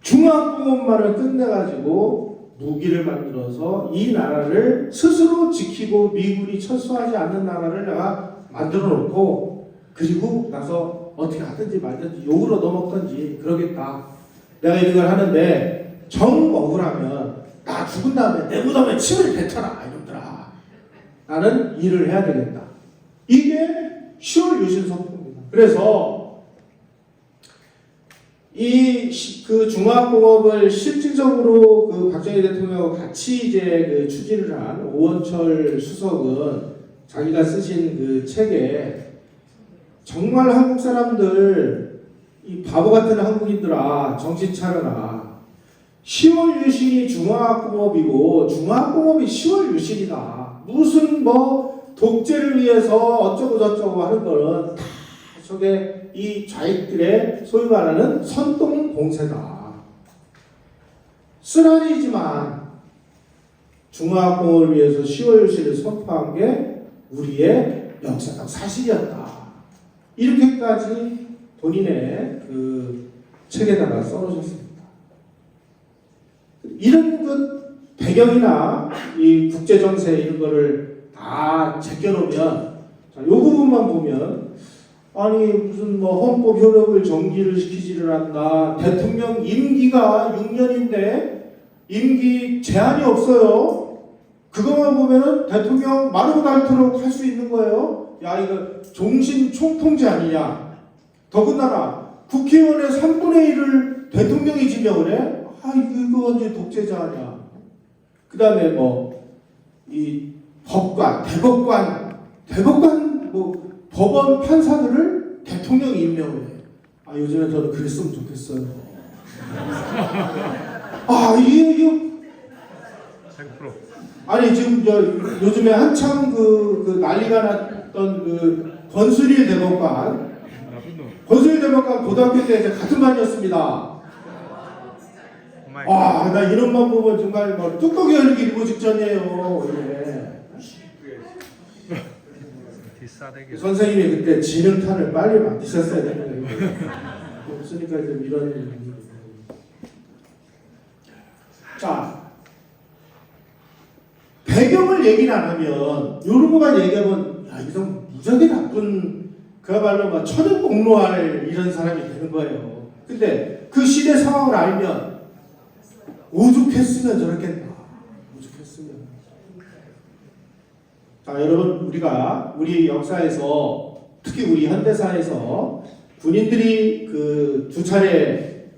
중화학공업만을 끝내가지고 무기를 만들어서 이 나라를 스스로 지키고 미군이 철수하지 않는 나라를 내가 만들어 놓고 그리고 나서 어떻게 하든지 말든지 욕을 얻어먹든지 그러겠다. 내가 이런 걸 하는데 정 억울하면 나 죽은 다음에 내 무덤에 침을 뱉어라 이놈들아. 나는 일을 해야 되겠다. 이게 10월 유신 선포입니다. 그래서 그 중화학공업을 실질적으로 그 박정희 대통령하고 같이 이제 그 추진을 한 오원철 수석은 자기가 쓰신 그 책에 정말 한국 사람들 이 바보 같은 한국인들아 정신 차려라. 10월 유신이 중화학공업이고 중화학공업이 10월 유신이다. 무슨 뭐 독재를 위해서 어쩌고 저쩌고 하는 거는 다 저게 이 좌익들의 소위 말하는 선동 공세다. 쓰라리지만 중화학공업을 위해서 10월 유신을 선포한 게 우리의 역사적 사실이었다. 이렇게까지 본인의 그 책에다가 써놓으셨습니다. 이런 그 배경이나 이 국제정세 이런 거를 다 제껴놓으면 자, 요 부분만 보면 아니 무슨 뭐 헌법 효력을 정지를 시키지를 않나 대통령 임기가 6년인데 임기 제한이 없어요. 그것만 보면은 대통령 마르고 닳도록 할 수 있는 거예요. 야 이거 종신 총통제 아니냐. 더군다나 국회의원의 3분의 1을 대통령이 지명을 해? 이거 언제 독재자 아니야. 그 다음에 뭐 이 법관, 대법관 뭐 법원 판사들을 대통령이 임명을 해. 요즘에 저는 그랬으면 좋겠어요. 이거 아니 지금 요즘에 한창 그 난리가 났던 그 권순일 대법관 고등학교 때 같은 반이었습니다. 나 이런만 보면 정말 뭐 뚜껑이 열리기 일보 직전이에요. 선생님이 그때 진흙탄을 빨리 만드셨어야 되는 거예요. 없으니까 좀 이런. 자, 배경을 얘기를 안 하면 이런 것만 얘기하면 이거 무지하게 나쁜 그야말로 막 천연공로할 이런 사람이 되는 거예요. 근데 그 시대 상황을 알면 오죽했으면 저랬겠나. 오죽했으면. 자, 여러분, 우리 역사에서, 특히 우리 현대사에서 군인들이 그 두 차례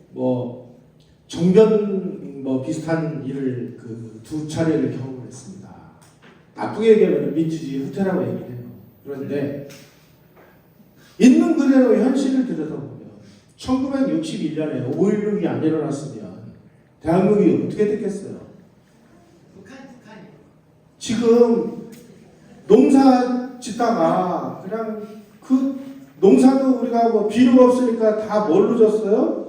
정변 비슷한 일을 그 두 차례를 경험을 했습니다. 나쁘게 얘기하면 민주주의 후퇴라고 얘기해요. 그런데 있는 그대로 현실을 들여다보면 1961년에 5.16이 안 일어났으면 대한민국이 어떻게 됐겠어요? 지금 농사 짓다가 그냥 그 농사도 우리가 비료가 없으니까 다 뭘로 졌어요?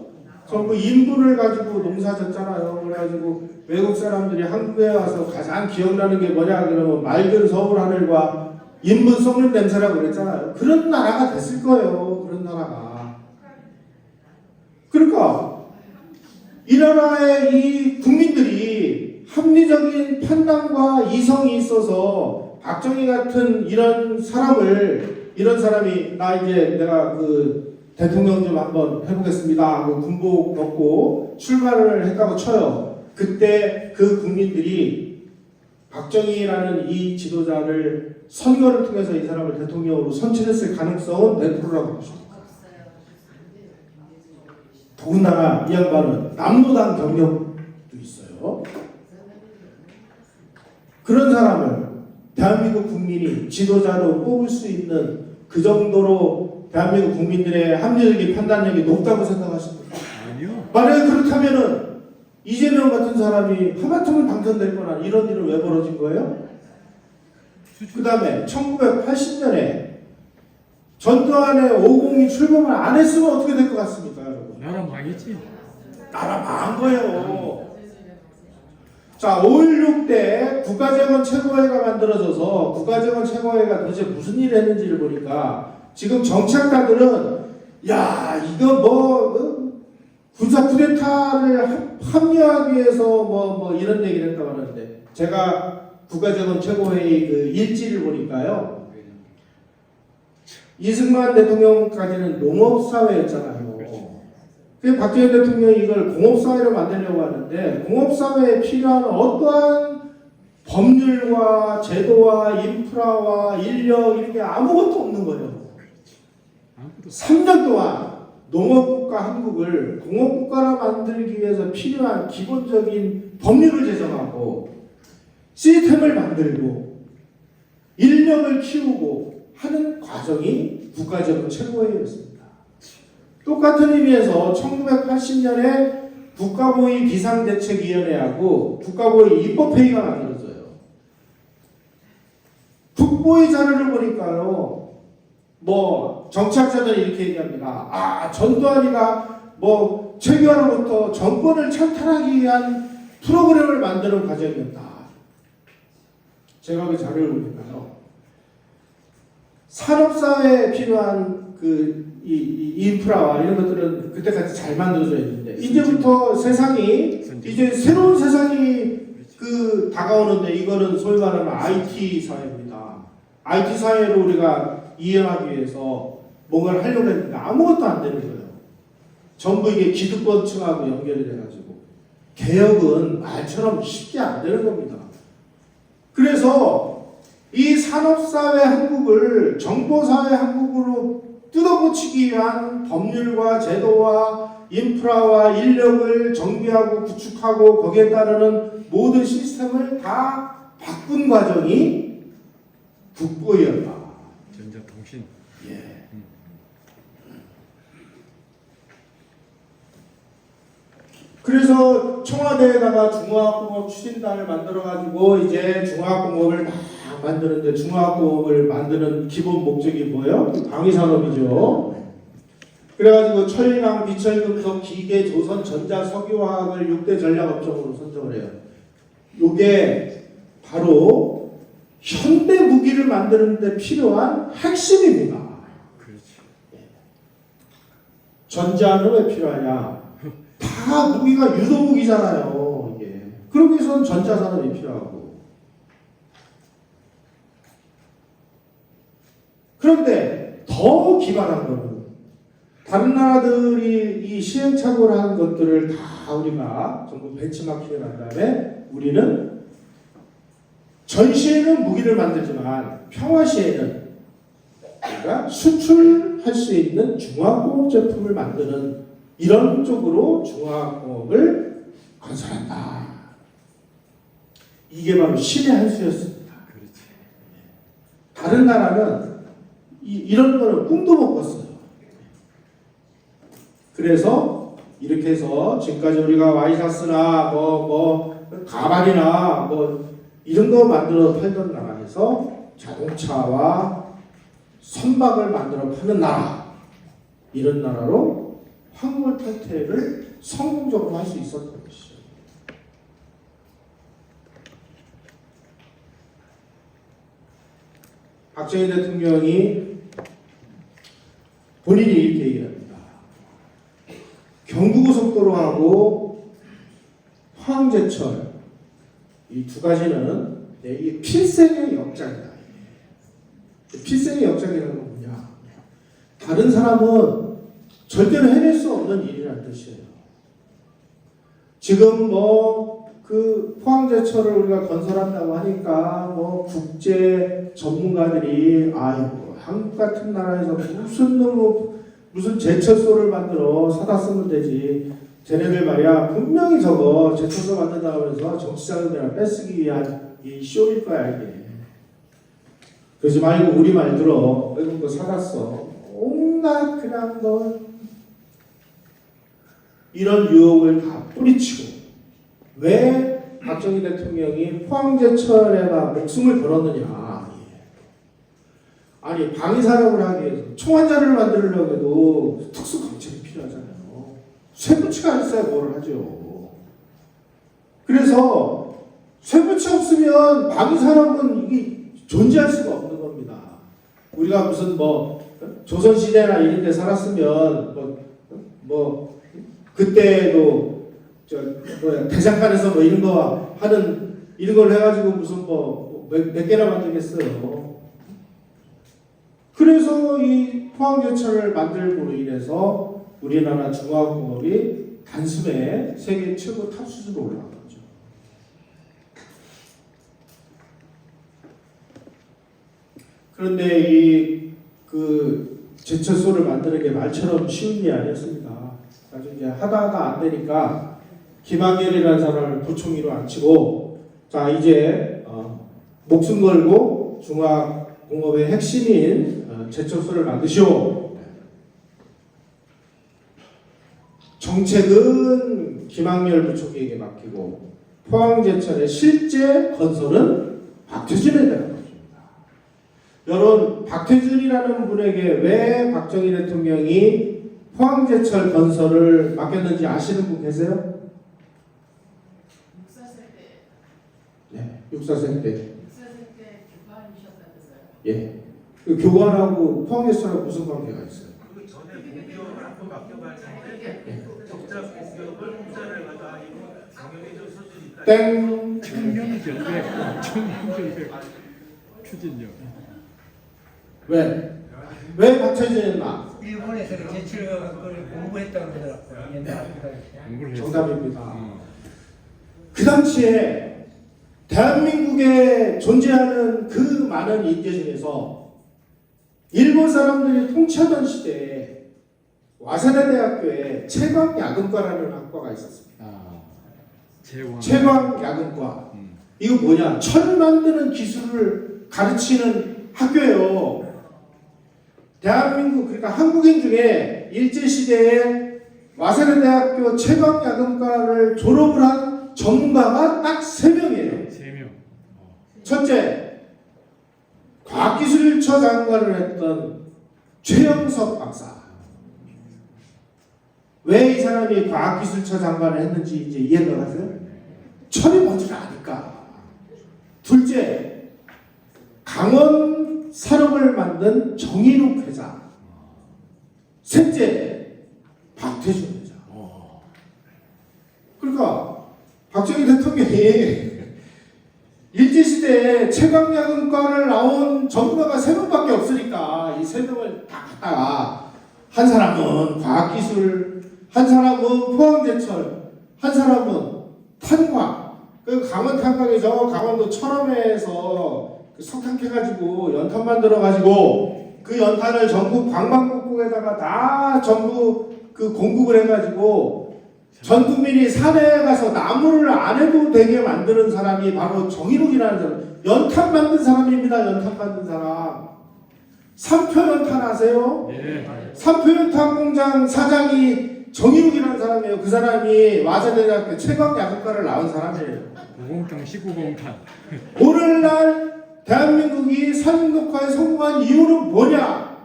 전부 인분을 가지고 농사 졌잖아요. 그래가지고 외국 사람들이 한국에 와서 가장 기억나는 게 뭐냐 그러면 맑은 서울 하늘과 인분 썩는 냄새라고 그랬잖아요. 그런 나라가 됐을 거예요. 그런 나라가. 그러니까 이 나라의 이 국민들이 합리적인 판단과 이성이 있어서 박정희 같은 이런 사람이 내가 그 대통령 좀 한번 해보겠습니다 하고 군복 벗고 출마를 했다고 쳐요. 그때 그 국민들이 박정희라는 이 지도자를 선거를 통해서 이 사람을 대통령으로 선출했을 가능성은 몇 프로라고 보십니까? 더군다나 이 양반은 남노당 경력도 있어요. 그런 사람을 대한민국 국민이 지도자로 뽑을 수 있는 그 정도로 대한민국 국민들의 합리적인 판단력이 높다고 생각하십니까? 아니요. 만약에 그렇다면은 이재명 같은 사람이 하마터면 당선될 거나 이런 일은 왜 벌어진 거예요? 그 다음에 1980년에 전두환의 502 출범을 안 했으면 어떻게 될 것 같습니까, 여러분? 나라 망했지. 나라 망한 거예요. 자, 5.16 때 국가재건 최고회가 만들어져서 국가재건 최고회가 도대체 무슨 일을 했는지를 보니까 지금 정치학자들은 야, 이거 군사 쿠데타를 합리화하기 위해서 이런 얘기를 했다고 하는데 제가 국가재건 최고회의 그 일지를 보니까요. 이승만 대통령까지는 농업사회였잖아요. 그래서 박정희 대통령이 이걸 공업사회로 만들려고 하는데 공업사회에 필요한 어떠한 법률과 제도와 인프라와 인력 이런 게 아무것도 없는 거예요. 3년 동안 농업국가 한국을 공업국가로 만들기 위해서 필요한 기본적인 법률을 제정하고 시스템을 만들고 인력을 키우고 하는 과정이 국가적 최고회의였습니다. 똑같은 의미에서 1980년에 국가보위 비상대책위원회하고 국가보위 입법회의가 만들어져요. 국보위 자료를 보니까요. 정치학자들이 이렇게 얘기합니다. 전두환이가 최규하로부터 정권을 찬탈하기 위한 프로그램을 만드는 과정이었다. 제가 그 자료를 보니까요. 산업사회에 필요한 이 인프라와 이런 것들은 그때까지 잘 만들어져 있는데 이제부터 이제 새로운 세상이 다가오는데 이거는 소위 말하는 IT 사회입니다. IT 사회로 우리가 이해하기 위해서 뭔가를 하려고 했는데 아무것도 안 되는 거예요. 전부 이게 기득권층하고 연결이 돼가지고 개혁은 말처럼 쉽게 안 되는 겁니다. 그래서 이 산업사회 한국을 정보사회 한국으로 뜯어고치기 위한 법률과 제도와 인프라와 인력을 정비하고 구축하고 거기에 따르는 모든 시스템을 다 바꾼 과정이 국보였다. 전자통신. 예. 그래서 청와대에다가 중화학공업 추진단을 만들어가지고 이제 중화학공업을 막 만드는데 중화학공업을 만드는 기본 목적이 뭐예요? 방위산업이죠. 그래가지고 철강, 비철금속, 기계, 조선, 전자, 석유화학을 6대 전략업종으로 선정을 해요. 이게 바로 현대 무기를 만드는 데 필요한 핵심입니다. 그렇지. 전자는 왜 필요하냐? 다 무기가 유도무기잖아요. 이게. 그러기 위해서는 전자산업이 필요하고. 그런데 더 기발한 거는 다른 나라들이 이 시행착오를 한 것들을 다 우리가 전부 벤치마킹을 한 다음에 우리는 전시에는 무기를 만들지만 평화시에는 우리가 수출할 수 있는 중화공업 제품을 만드는 이런 쪽으로 중화공업을 건설한다. 이게 바로 신의 한 수였습니다. 그렇지. 다른 나라는 이런 거는 꿈도 못 꿨어요. 그래서 이렇게 해서 지금까지 우리가 와이셔츠나 가발이나 이런 거 만들어 팔던 나라에서 자동차와 선박을 만들어 파는 나라, 이런 나라로 황홀 탈퇴를 성공적으로 할 수 있었던 것이죠. 박정희 대통령이 본인이 이렇게 얘기합니다. 경부고속도로하고 포항제철 이 두 가지는 이게 필생의 역작이다. 필생의 역작이라는 건 뭐냐? 다른 사람은 절대로 해낼 수 없는 일이라는 뜻이에요. 지금 그 포항제철을 우리가 건설한다고 하니까 국제 전문가들이 한국 같은 나라에서 무슨 제철소를 만들어 사다 쓰면 되지. 쟤네들 말이야 분명히 저거 제철소 만든다고 해서 정치자금이나 뺏기 위한 이 쇼일 거야 이게. 그러지 말고 우리 말 들어. 이런 거 사갔어. 온갖 그냥 이런 유혹을 다 뿌리치고 왜 박정희 대통령이 포항제철에다 목숨을 걸었느냐. 아니 방위사령을 하기 위해서 총환자를 만들려고 해도 특수강책이 필요하잖아요. 쇠붙이가 있어야 뭘 하죠. 그래서 쇠붙이 없으면 방위사령은 이게 존재할 수가 없는 겁니다. 우리가 무슨 조선시대나 이런 데 살았으면 그때도 대장간에서 이런 거 하는 이런 걸 해가지고 무슨 몇 개나 만들겠어요. 그래서 이 포항제철을 만들고로 인해서 우리나라 중화공업이 단숨에 세계 최고 탑 수준으로 올라간 거죠. 그런데 제철소를 만드는 게 말처럼 쉬운 일이 아니었습니다. 나중에 하다가 안 되니까 김한길이라는 사람을 부총리로 앉히고 자 이제 목숨 걸고 중화공업의 핵심인 제철소를 만드시오. 정책은 김학렬 부총리에게 맡기고 포항제철의 실제 건설은 박태준에 대한 것입니다. 여러분 박태준이라는 분에게 왜 박정희 대통령이 포항제철 건설을 맡겼는지 아시는 분 계세요? 육사세 때. 네, 육사세 때. 육사세 때 교관이셨다면서요? 예. 그 교관하고 포항제철하고 무슨 관계가 있어요? 그 전에 공기업을 한번 맡겨봤는데 적자 공기업을 공짜를 가다 이거 당연히 좀 수준이 있다. 땡. 청명결백 추진력. 왜 박태준이었나? 일본에서 제철을 공부했다고 그러더라고요. 옛날에. 정답입니다. 그 당시에 대한민국에 존재하는 그 많은 인재 중에서 일본 사람들이 통치하던 시대에 와세다 대학교에 채광야금과라는 학과가 있었습니다. 채광야금과. 이거 뭐냐? 철 만드는 기술을 가르치는 학교예요. 대한민국 그러니까 한국인 중에 일제시대에 와세다 대학교 채광야금과를 졸업을 한 전문가가 딱 3명이에요. 3명. 첫째, 과학기술처 장관을 했던 최영석 박사. 왜 이 사람이 과학기술처 장관을 했는지 이제 이해가 가세요? 철이 뭔지를 아니까. 둘째, 강원 산업을 만든 정인욱 회장. 셋째, 박태준 회장. 그러니까 박정희 대통령이 일제시대에 채광야금과를 나온 전문가가 3명밖에 없으니까 이 3명을 다 갖다가 한 사람은 과학기술, 한 사람은 포항제철, 한 사람은 탄광 그 강원 탄광에서 강원도 철원에서 그 석탄 캐가지고 연탄 만들어가지고 그 연탄을 전국 방방곡곡에다가 다 전부 그 공급을 해가지고 전 국민이 산에 가서 나무를 안 해도 되게 만드는 사람이 바로 정일욱이라는 사람. 연탄 만든 사람입니다. 연탄 만든 사람. 삼표연탄 아세요? 예. 삼표연탄 공장 사장이 정일욱이라는 사람이에요. 그 사람이 와세대학교 최강 야구과를 나온 사람이에요. 5공탄, 19공탄. 오늘날 대한민국이 산업녹화에 성공한 이유는 뭐냐?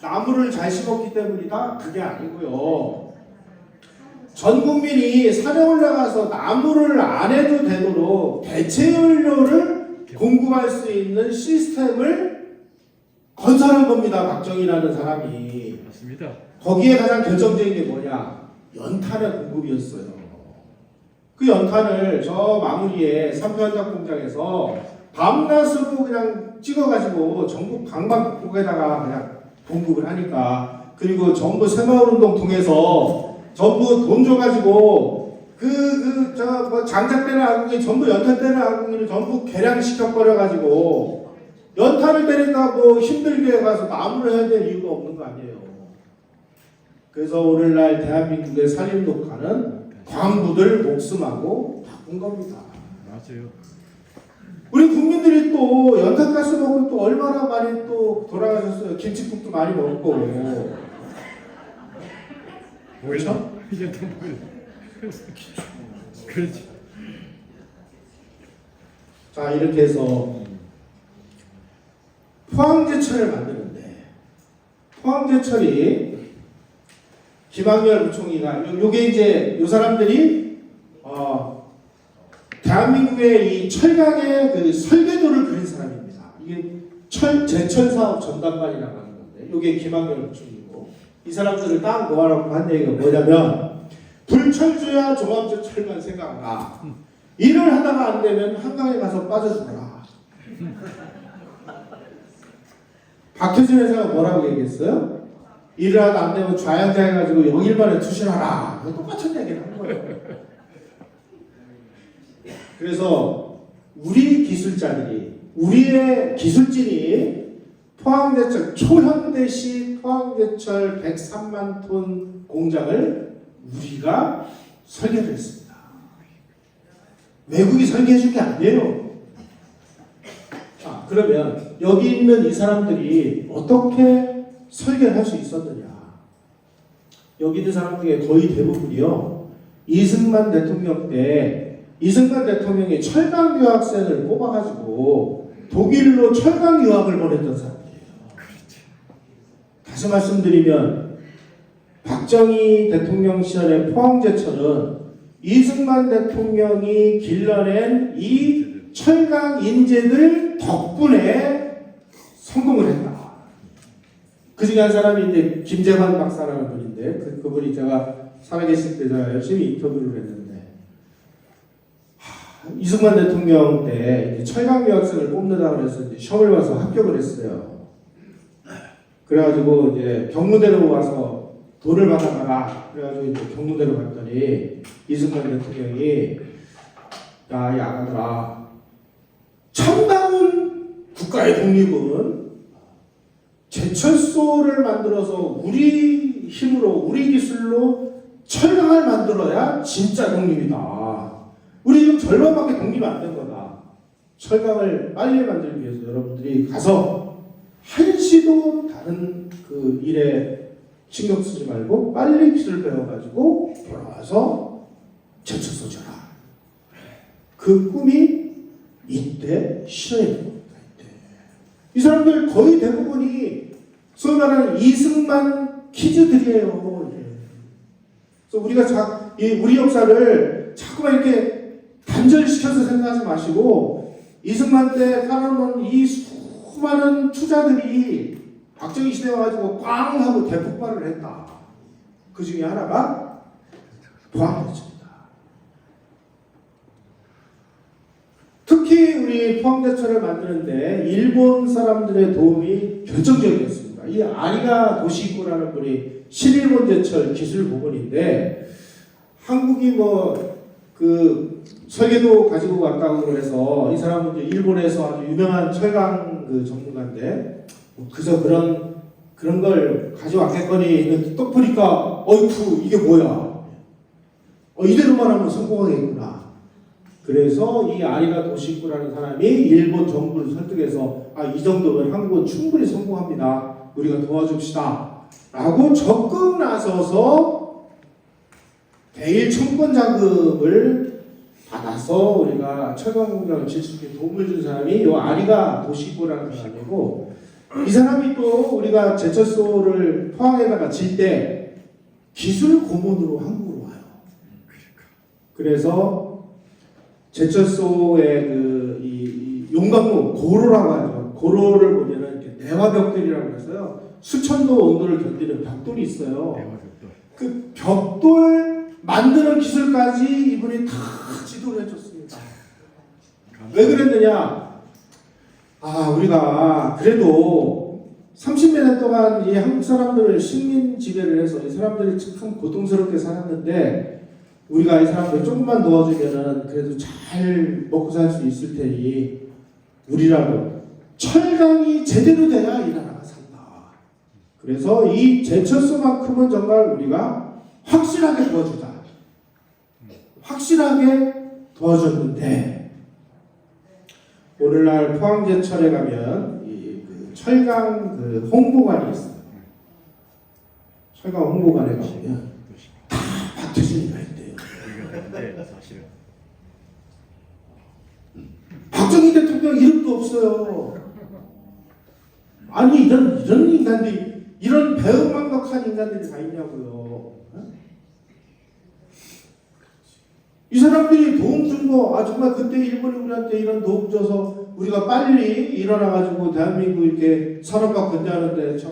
나무를 잘 심었기 때문이다? 그게 아니고요. 전 국민이 산에 올라가서 나무를 안 해도 되도록 대체 연료를 공급할 수 있는 시스템을 건설한 겁니다. 박정희라는 사람이. 맞습니다. 거기에 가장 결정적인 게 뭐냐? 연탄의 공급이었어요. 그 연탄을 저 마무리에 삼표연탄 공장에서 밤낮으로 그냥 찍어가지고 전국 방방곡곡에다가 그냥 공급을 하니까, 그리고 전부 새마을운동 통해서 전부 돈 줘가지고 뭐 장작대는 아궁이 전부 연탄대는 아궁이를 전부 개량시켜버려가지고 연탄을 때리니까 뭐 힘들게 가서 나무를 해야 될 이유가 없는 거 아니에요. 그래서 오늘날 대한민국의 산림녹화는 광부들 목숨하고 바꾼 겁니다. 맞아요. 우리 국민들이 또 연탄가스 먹고 또 얼마나 많이 또 돌아가셨어요. 김치국도 많이 먹고. 그렇죠? 연탄 보일러. 그렇지. 자, 이렇게 해서 포항제철을 만드는데, 포항제철이 김학열 부총리가 요게 이제 요 사람들이 대한민국의 이 철강의 그 설계도를 그린 사람입니다. 이게 제철 사업 전담반이라고 하는 건데, 요게 김학열 부총리고, 이 사람들을 딱 모아놓고 한 얘기가 뭐냐면, 불철주야 종합적 철만 생각나. 일을 하다가 안 되면 한강에 가서 빠져 죽어라. 박효진 회장은 뭐라고 얘기했어요? 일을 하다 안 되면 좌양자 해가지고 영일반에 투신하라. 똑같은 얘기를 한 거예요. 그래서 우리 기술자들이, 우리의 기술진이 포항제철, 초현대식 포항제철 103만 톤 공장을 우리가 설계를 했습니다. 외국이 설계해 준 게 아니에요. 자, 그러면 여기 있는 이 사람들이 어떻게 설계를 할 수 있었느냐? 여기 있는 사람 중에 거의 대부분이요, 이승만 대통령 때 이승만 대통령이 철강 유학생을 뽑아가지고 독일로 철강 유학을 보냈던 사람들이에요. 다시 말씀드리면 박정희 대통령 시절의 포항제철은 이승만 대통령이 길러낸 이 철강 인재들 덕분에 성공을 했다. 그 중에 한 사람이 이제 김재환 박사라는 분인데, 그분이 제가 살아계실 때 제가 열심히 인터뷰를 했는데, 이승만 대통령 때 철강 유학생을 뽑는다고 해서 이제 시험을 봐서 합격을 했어요. 그래가지고 이제 경무대로 와서 돈을 받아가라. 그래가지고 이제 경무대로 갔더니 이승만 대통령이, 야, 이 아가들아, 참다운 국가의 독립은 제철소를 만들어서 우리 힘으로, 우리 기술로 철강을 만들어야 진짜 독립이다. 우리 지금 절반밖에 독립이 안 된 거다. 철강을 빨리 만들기 위해서 여러분들이 가서 한시도 다른 그 일에 신경 쓰지 말고 빨리 기술 배워가지고 돌아와서 제철소 줘라. 그 꿈이 이때 실현이 된 겁니다. 이때. 이 사람들 거의 대부분이 소위 말하는 이승만 키즈들이에요. 그래서 우리가 우리 역사를 자꾸만 이렇게 단절시켜서 생각하지 마시고, 이승만 때 깔아놓은 이 수많은 투자들이 박정희 시대 와가지고 꽝 하고 대폭발을 했다. 그 중에 하나가 포항제철입니다. 특히 우리 포항제철을 만드는데 일본 사람들의 도움이 결정적이었습니다. 이 아리가 도시이코라는 분이 신일본 제철 기술 부분인데, 한국이 뭐 그 설계도 가지고 왔다고 해서 이 사람은 이제 일본에서 아주 유명한 철강 그 전문가인데 뭐 그저 그런 걸 가져왔겠거니 또 보니까 어이쿠 이게 뭐야? 이대로만 하면 성공하겠구나. 그래서 이 아리가 도시쿠라는 사람이 일본 정부를 설득해서 이 정도면 한국은 충분히 성공합니다. 우리가 도와줍시다. 라고 적극 나서서 대일 청권 자금을 받아서 우리가 철강 공장을 질 수 있게 도움을 준 사람이 이 아리가 도시쿠라는 사람이고, 이 사람이 또 우리가 제철소를 포항에다가 질 때 기술 고문으로 한국으로 와요. 그래서 제철소의 이 용광로 고로라고 하죠. 고로를 보면은 이렇게 내화벽돌이라고 해서요. 수천도 온도를 견디는 벽돌이 있어요. 그 벽돌 만드는 기술까지 이분이 다 지도를 해줬습니다. 왜 그랬느냐? 우리가 그래도 30몇 년 동안 이 한국 사람들을 식민 지배를 해서 이 사람들이 참 고통스럽게 살았는데, 우리가 이 사람들 조금만 도와주면은 그래도 잘 먹고 살 수 있을 테니 우리라도 철강이 제대로 돼야 이 나라가 산다. 그래서 이 제철소만큼은 정말 우리가 확실하게 도와주자. 확실하게 도와줬는데, 오늘날 포항제철에 가면 그 철강 그 홍보관이 있어요. 철강 홍보관에 가면 다 박태준이가 있대요. 사실은 박정희 대통령 이름도 없어요. 아니 이런 인간들이, 이런 배은망덕한 인간들이 다 있냐고요. 이 사람들이 도움 준 거, 정말 그때 일본이 우리한테 이런 도움 줘서 우리가 빨리 일어나가지고 대한민국 이렇게 산업화 건대하는데 참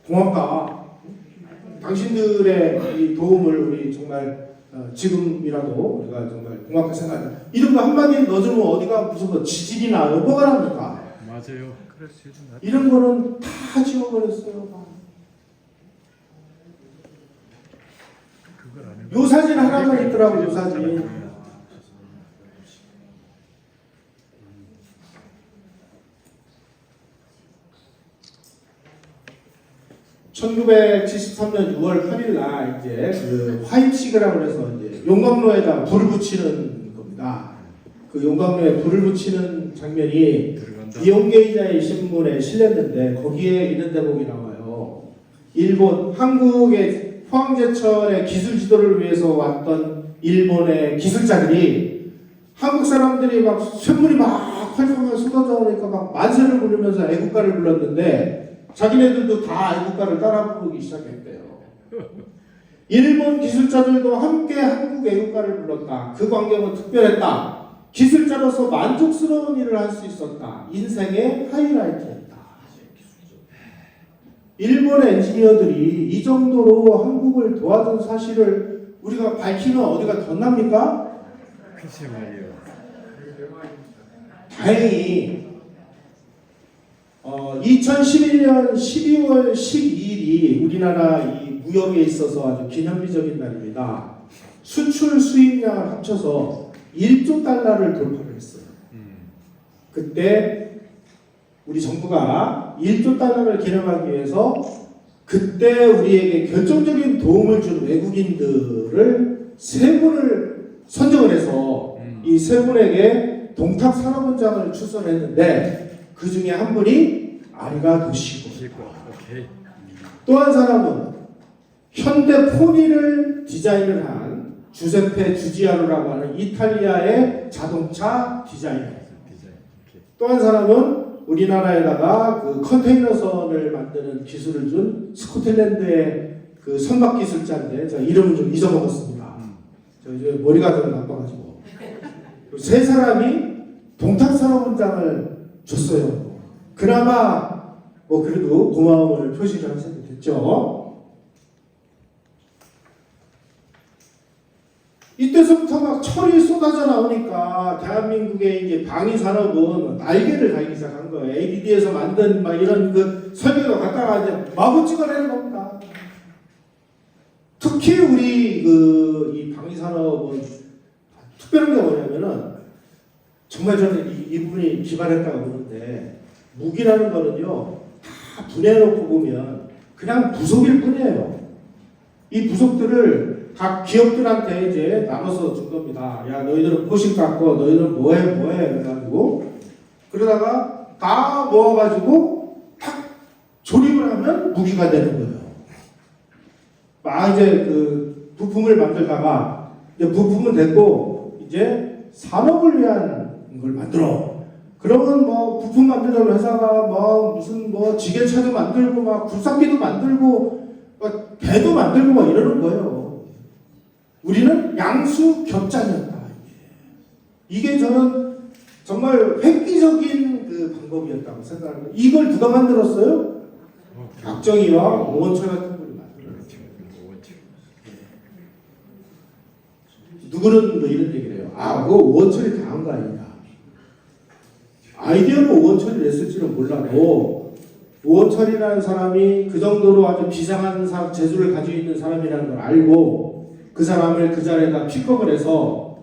고맙다. 당신들의 이 도움을 우리 정말 지금이라도 우리가 정말 고맙게 생각한다. 이런 거 한마디 넣어주면 어디가 무슨 뭐 지진이나 뭐가 납니까? 맞아요. 이런 거는 다 지워버렸어요. 요 사진 하나만 있더라고. 요 사진. 1973년 6월 8일 날 이제 그 화이치그라고 해서 이제 용광로에다 불을 붙이는 겁니다. 그 용광로에 불을 붙이는 장면이 이용계이자의 신문에 실렸는데 거기에 이런 대목이 나와요. 일본, 한국의 포항제철의 기술 지도를 위해서 왔던 일본의 기술자들이 한국 사람들이 막 쇳물이 막 활활 쏟아져 오니까 막 만세를 부르면서 애국가를 불렀는데 자기네들도 다 애국가를 따라 부르기 시작했대요. 일본 기술자들도 함께 한국 애국가를 불렀다. 그 광경은 특별했다. 기술자로서 만족스러운 일을 할 수 있었다. 인생의 하이라이트였다. 일본 엔지니어들이 이 정도로 한국을 도와준 사실을 우리가 밝히면 어디가 덧납니까? 글쎄 말이에요. 다행히 2011년 12월 12일이 우리나라 이 무역에 있어서 아주 기념비적인 날입니다. 수출 수입량을 합쳐서 1조 달러를 돌파를 했어요. 그때 우리 정부가 1조 달러를 기념하기 위해서 그때 우리에게 결정적인 도움을 준 외국인들을 세 분을 선정을 해서 이 세 분에게 동탁산업원장을 출선했는데 그 중에 한 분이 아리가 도시고, 또 한 사람은 현대 포니를 디자인을 한 주세페 주지아로라고 하는 이탈리아의 자동차 디자이너, 또 한 사람은 우리나라에다가 그 컨테이너선을 만드는 기술을 준 스코틀랜드의 그 선박 기술자인데 제가 이름을 좀 잊어먹었습니다. 저 이제 머리가 좀 나빠가지고 세 사람이 동탁산업원장을 줬어요. 그나마 뭐 그래도 고마움을 표시를 한 셈이 됐죠. 이때서부터 막 철이 쏟아져 나오니까 대한민국의 이제 방위 산업은 날개를 달기 시작한 거예요. ABD에서 만든 막 이런 그 설계도 갖다가 이제 마구 찍어내는 겁니다. 특히 우리 이 방위 산업은 특별한 게 뭐냐면은 정말 저는 이 부분이 기발했다고 보는데 무기라는 거는요 다 분해해놓고 보면 그냥 부속일 뿐이에요. 이 부속들을 각 기업들한테 이제 나눠서 준 겁니다. 야 너희들은 포식 갖고 너희들은 뭐해 그래가지고 그러다가 다 모아가지고 탁 조립을 하면 무기가 되는 거예요. 막 이제 그 부품을 만들다가 이제 부품은 됐고 이제 산업을 위한 걸 만들어. 그러면 뭐 부품 만드는 회사가 뭐 무슨 뭐 지게차도 만들고 막 굴삭기도 만들고 막 배도 만들고 막 이러는 거예요. 우리는 양수 겹장이었다. 이게 저는 정말 획기적인 그 방법이었다고 생각합니다. 이걸 누가 만들었어요? 박정희와 오원철 같은 분이 만들었어요. 누구는 뭐 이런 얘기를 해요. 아, 그거 오원철이 다 한 거 아니냐. 아이디어는 오원철이 냈을지는 몰라도 오원철이라는 사람이 그 정도로 아주 비상한 재주를 가지고 있는 사람이라는 걸 알고 그 사람을 그 자리에다 픽업을 해서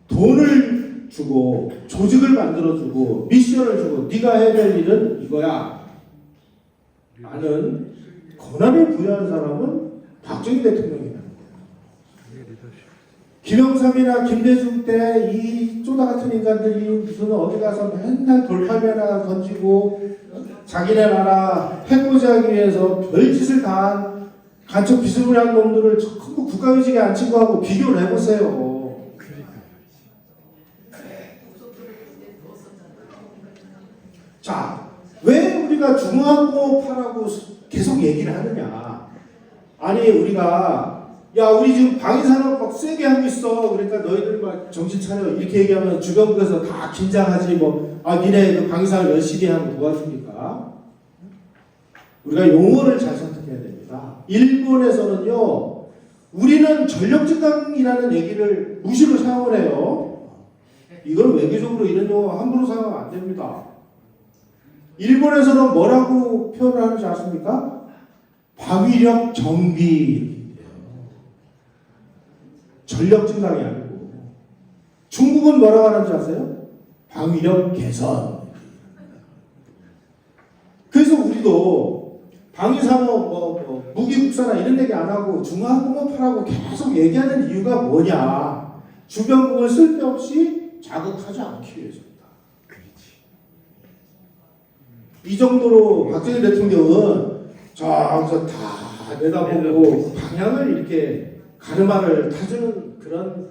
돈을 주고 조직을 만들어주고 미션을 주고 네가 해야 될 일은 이거야 라는 권한을 부여한 사람은 박정희 대통령이라는 거예요. 김영삼이나 김대중 때 이 쪼다 같은 인간들이 무슨 어디 가서 맨날 돌팔매 하나 던지고 자기네 나라 해코지하기 위해서 별짓을 다한 간첩 비스무리한 놈들을 전부 국가유직에 앉힌 거하고 비교를 해보세요. 자, 왜 우리가 중화공업하라고 계속 얘기를 하느냐. 아니 우리가 야 우리 지금 방위산업 막 세게 하고 있어. 그러니까 너희들 막 정신 차려 이렇게 얘기하면 주변국에서 다 긴장하지 뭐. 아 니네 그 방위산업 열심히 하면 도와줍니까? 우리가 용어를 잘 선택해야 됩니다. 일본에서는요 우리는 전력증강이라는 얘기를 무시로 사용을 해요. 이건 외교적으로 이런 용어 함부로 사용하면 안 됩니다. 일본에서는 뭐라고 표현을 하는지 아십니까? 방위력 정비. 전력 증강이 아니고. 중국은 뭐라고 하는지 아세요? 방위력 개선. 그래서 우리도 방위산업 무기 국산화 이런 얘기 안 하고 중화공업하라고 계속 얘기하는 이유가 뭐냐? 주변국을 쓸데없이 자극하지 않기 위해서입니다. 이 정도로 박정희 대통령은 저기서 다 내다보고 방향을 이렇게 가르마를 타주는 그런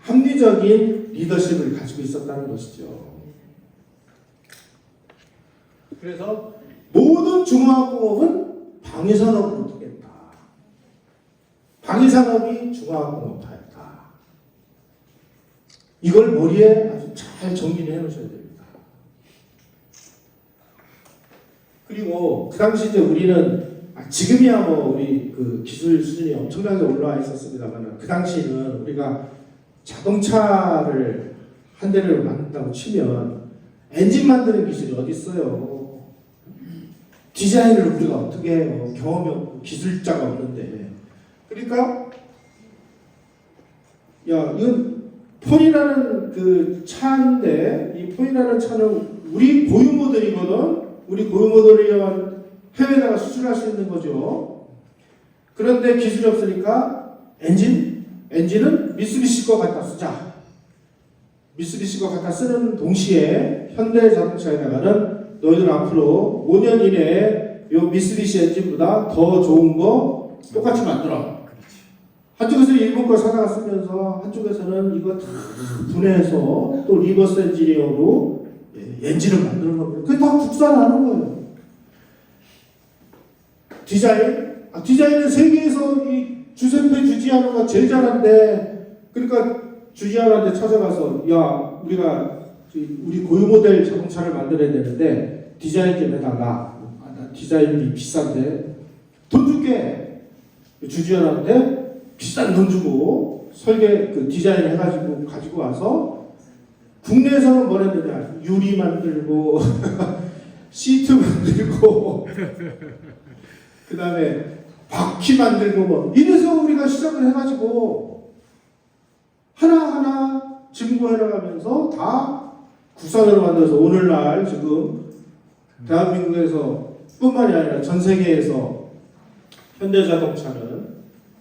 합리적인 리더십을 가지고 있었다는 것이죠. 그래서 모든 중화공업은 방위산업으로 두겠다. 방위산업이 중화공업화였다. 이걸 머리에 아주 잘 정리를 해놓으셔야 됩니다. 그리고 그 당시 이제 우리는 지금이야 뭐 우리 그 기술 수준이 엄청나게 올라와 있었습니다만 그 당시는 우리가 자동차를 한 대를 만든다고 치면 엔진 만드는 기술이 어디 있어요? 디자인을 우리가 어떻게 해요? 경험이 없고 기술자가 없는데. 그러니까 야 이건 폰이라는 그 차인데 이 폰이라는 차는 우리 고유 모델이거든. 우리 고유 모델이면 해외에다가 수출할 수 있는 거죠. 그런데 기술이 없으니까 엔진은 미쓰비시 거 갖다 쓰자. 미쓰비시 거 갖다 쓰는 동시에 현대자동차에다가는 너희들 앞으로 5년 이내에 요 미쓰비시 엔진보다 더 좋은 거 똑같이 만들어. 한쪽에서 일본 거 사다가 쓰면서 한쪽에서는 이거 다 분해해서 또 리버스 엔지니어로 엔진을 만드는 겁니다. 그게 다 국산하는 거예요. 디자인은 세계에서 이 주세페 주지아노가 제일 잘한데, 그러니까 주지아노한테 찾아가서 야 우리가 우리 고유 모델 자동차를 만들어야 되는데 디자인 좀 해달라. 나 디자인이 비싼데 돈 줄게. 주지아노한테 비싼 돈 주고 설계 그 디자인 해가지고 가지고 와서 국내에서는 뭘 했느냐? 유리 만들고 시트 만들고 그 다음에 바퀴 만들고 뭐 이래서 우리가 시작을 해가지고 하나하나 진구해나가면서 다 국산으로 만들어서 오늘날 지금 대한민국에서 뿐만이 아니라 전 세계에서 현대자동차는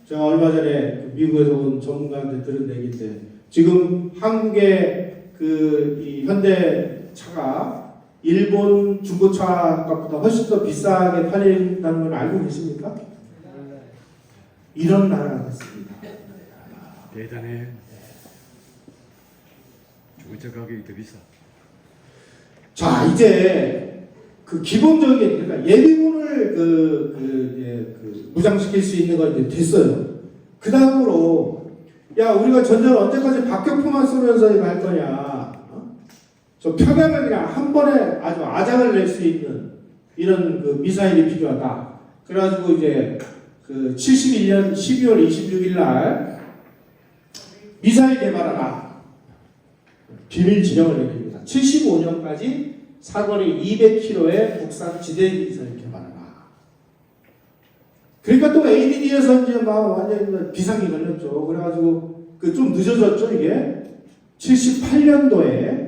제가 얼마 전에 미국에서 온 전문가한테 들은 얘기인데 지금 한국의 이 현대차가 일본 중고차 값보다 훨씬 더 비싸게 팔린다는 걸 알고 계십니까? 이런 나라가 됐습니다. 대단해. 중고차 가격이 더 비싸. 자, 이제 그 기본적인 그러니까 예비군을 무장시킬 수 있는 건 이제 됐어요. 그 다음으로 야 우리가 전쟁을 언제까지 박격포만 쏘면서 이거 할 거냐? 저 평양을 그냥 한 번에 아주 아장을 낼 수 있는 이런 그 미사일이 필요하다. 그래가지고 이제 그 71년 12월 26일 날 미사일 개발하라. 비밀 지령을 내립니다. 75년까지 사거리 200km의 국산 지대 미사일 개발하라. 그러니까 또 ADD에서 이제 막 완전히 비상이 걸렸죠. 그래가지고 그 좀 늦어졌죠 이게. 78년도에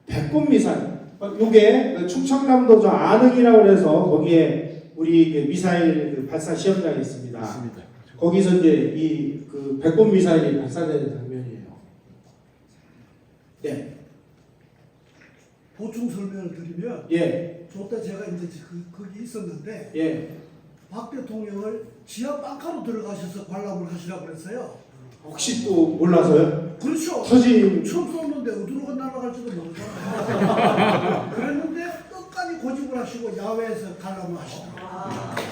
백곰 미사일. 요게 충청남도 저 안흥이라고 해서 거기에 우리 그 미사일 그 발사 시험장이 있습니다. 맞습니다. 거기서 이제 이 그 백곰 미사일이 발사되는 장면이에요. 네. 보충 설명을 드리면 예. 저때 제가 이제 거기 있었는데 예. 박 대통령을 지하 빵카로 들어가셔서 관람을 하시라고 그랬어요. 혹시 또 몰라서요? 그렇죠. 터진 처음 쏘는데 어디로 날아갈지도 모르잖아요. 그랬는데 끝까지 고집을 하시고 야외에서 관람을 하시더라고요.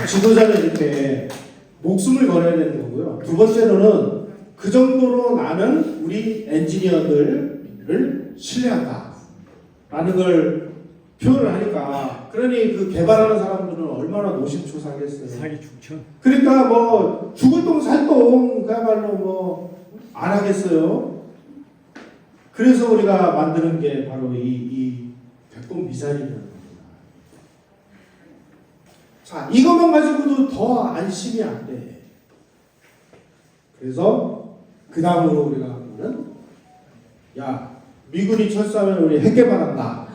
지도자는 이렇게 목숨을 걸어야 되는 거고요. 두 번째로는 그 정도로 나는 우리 엔지니어들을 신뢰한다. 라는 걸 표현을 하니까 그러니 그 개발하는 사람들은 얼마나 노심초사하겠어요. 사기 충천. 그러니까 뭐 죽을 똥 살 똥 그야말로 뭐 안 하겠어요. 그래서 우리가 만드는 게 바로 이 백곰 미사일이라는 겁니다. 자, 이것만 가지고도 더 안심이 안 돼. 그래서 그 다음으로 우리가 한 거는 야 미군이 철수하면 우리 핵 개발한다.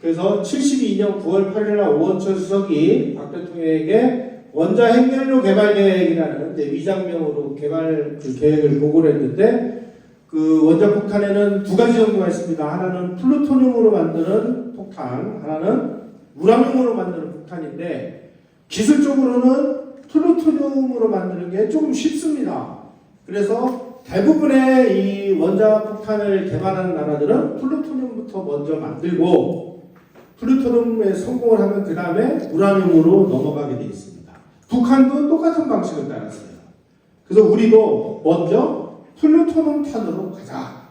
그래서 72년 9월 8일날 오원철 수석이 박 대통령에게 원자 핵연료 개발 계획이라는 이제 위장명으로 개발 그 계획을 보고를 했는데 그 원자 폭탄에는 두 가지 정도가 있습니다. 하나는 플루토늄으로 만드는 폭탄, 하나는 우라늄으로 만드는 폭탄인데 기술적으로는 플루토늄으로 만드는 게 조금 쉽습니다. 그래서 대부분의 이 원자 폭탄을 개발하는 나라들은 플루토늄부터 먼저 만들고 플루토늄에 성공을 하면 그 다음에 우라늄으로 넘어가게 되어 있습니다. 북한도 똑같은 방식을 따랐어요. 그래서 우리도 먼저 플루토늄탄으로 가자.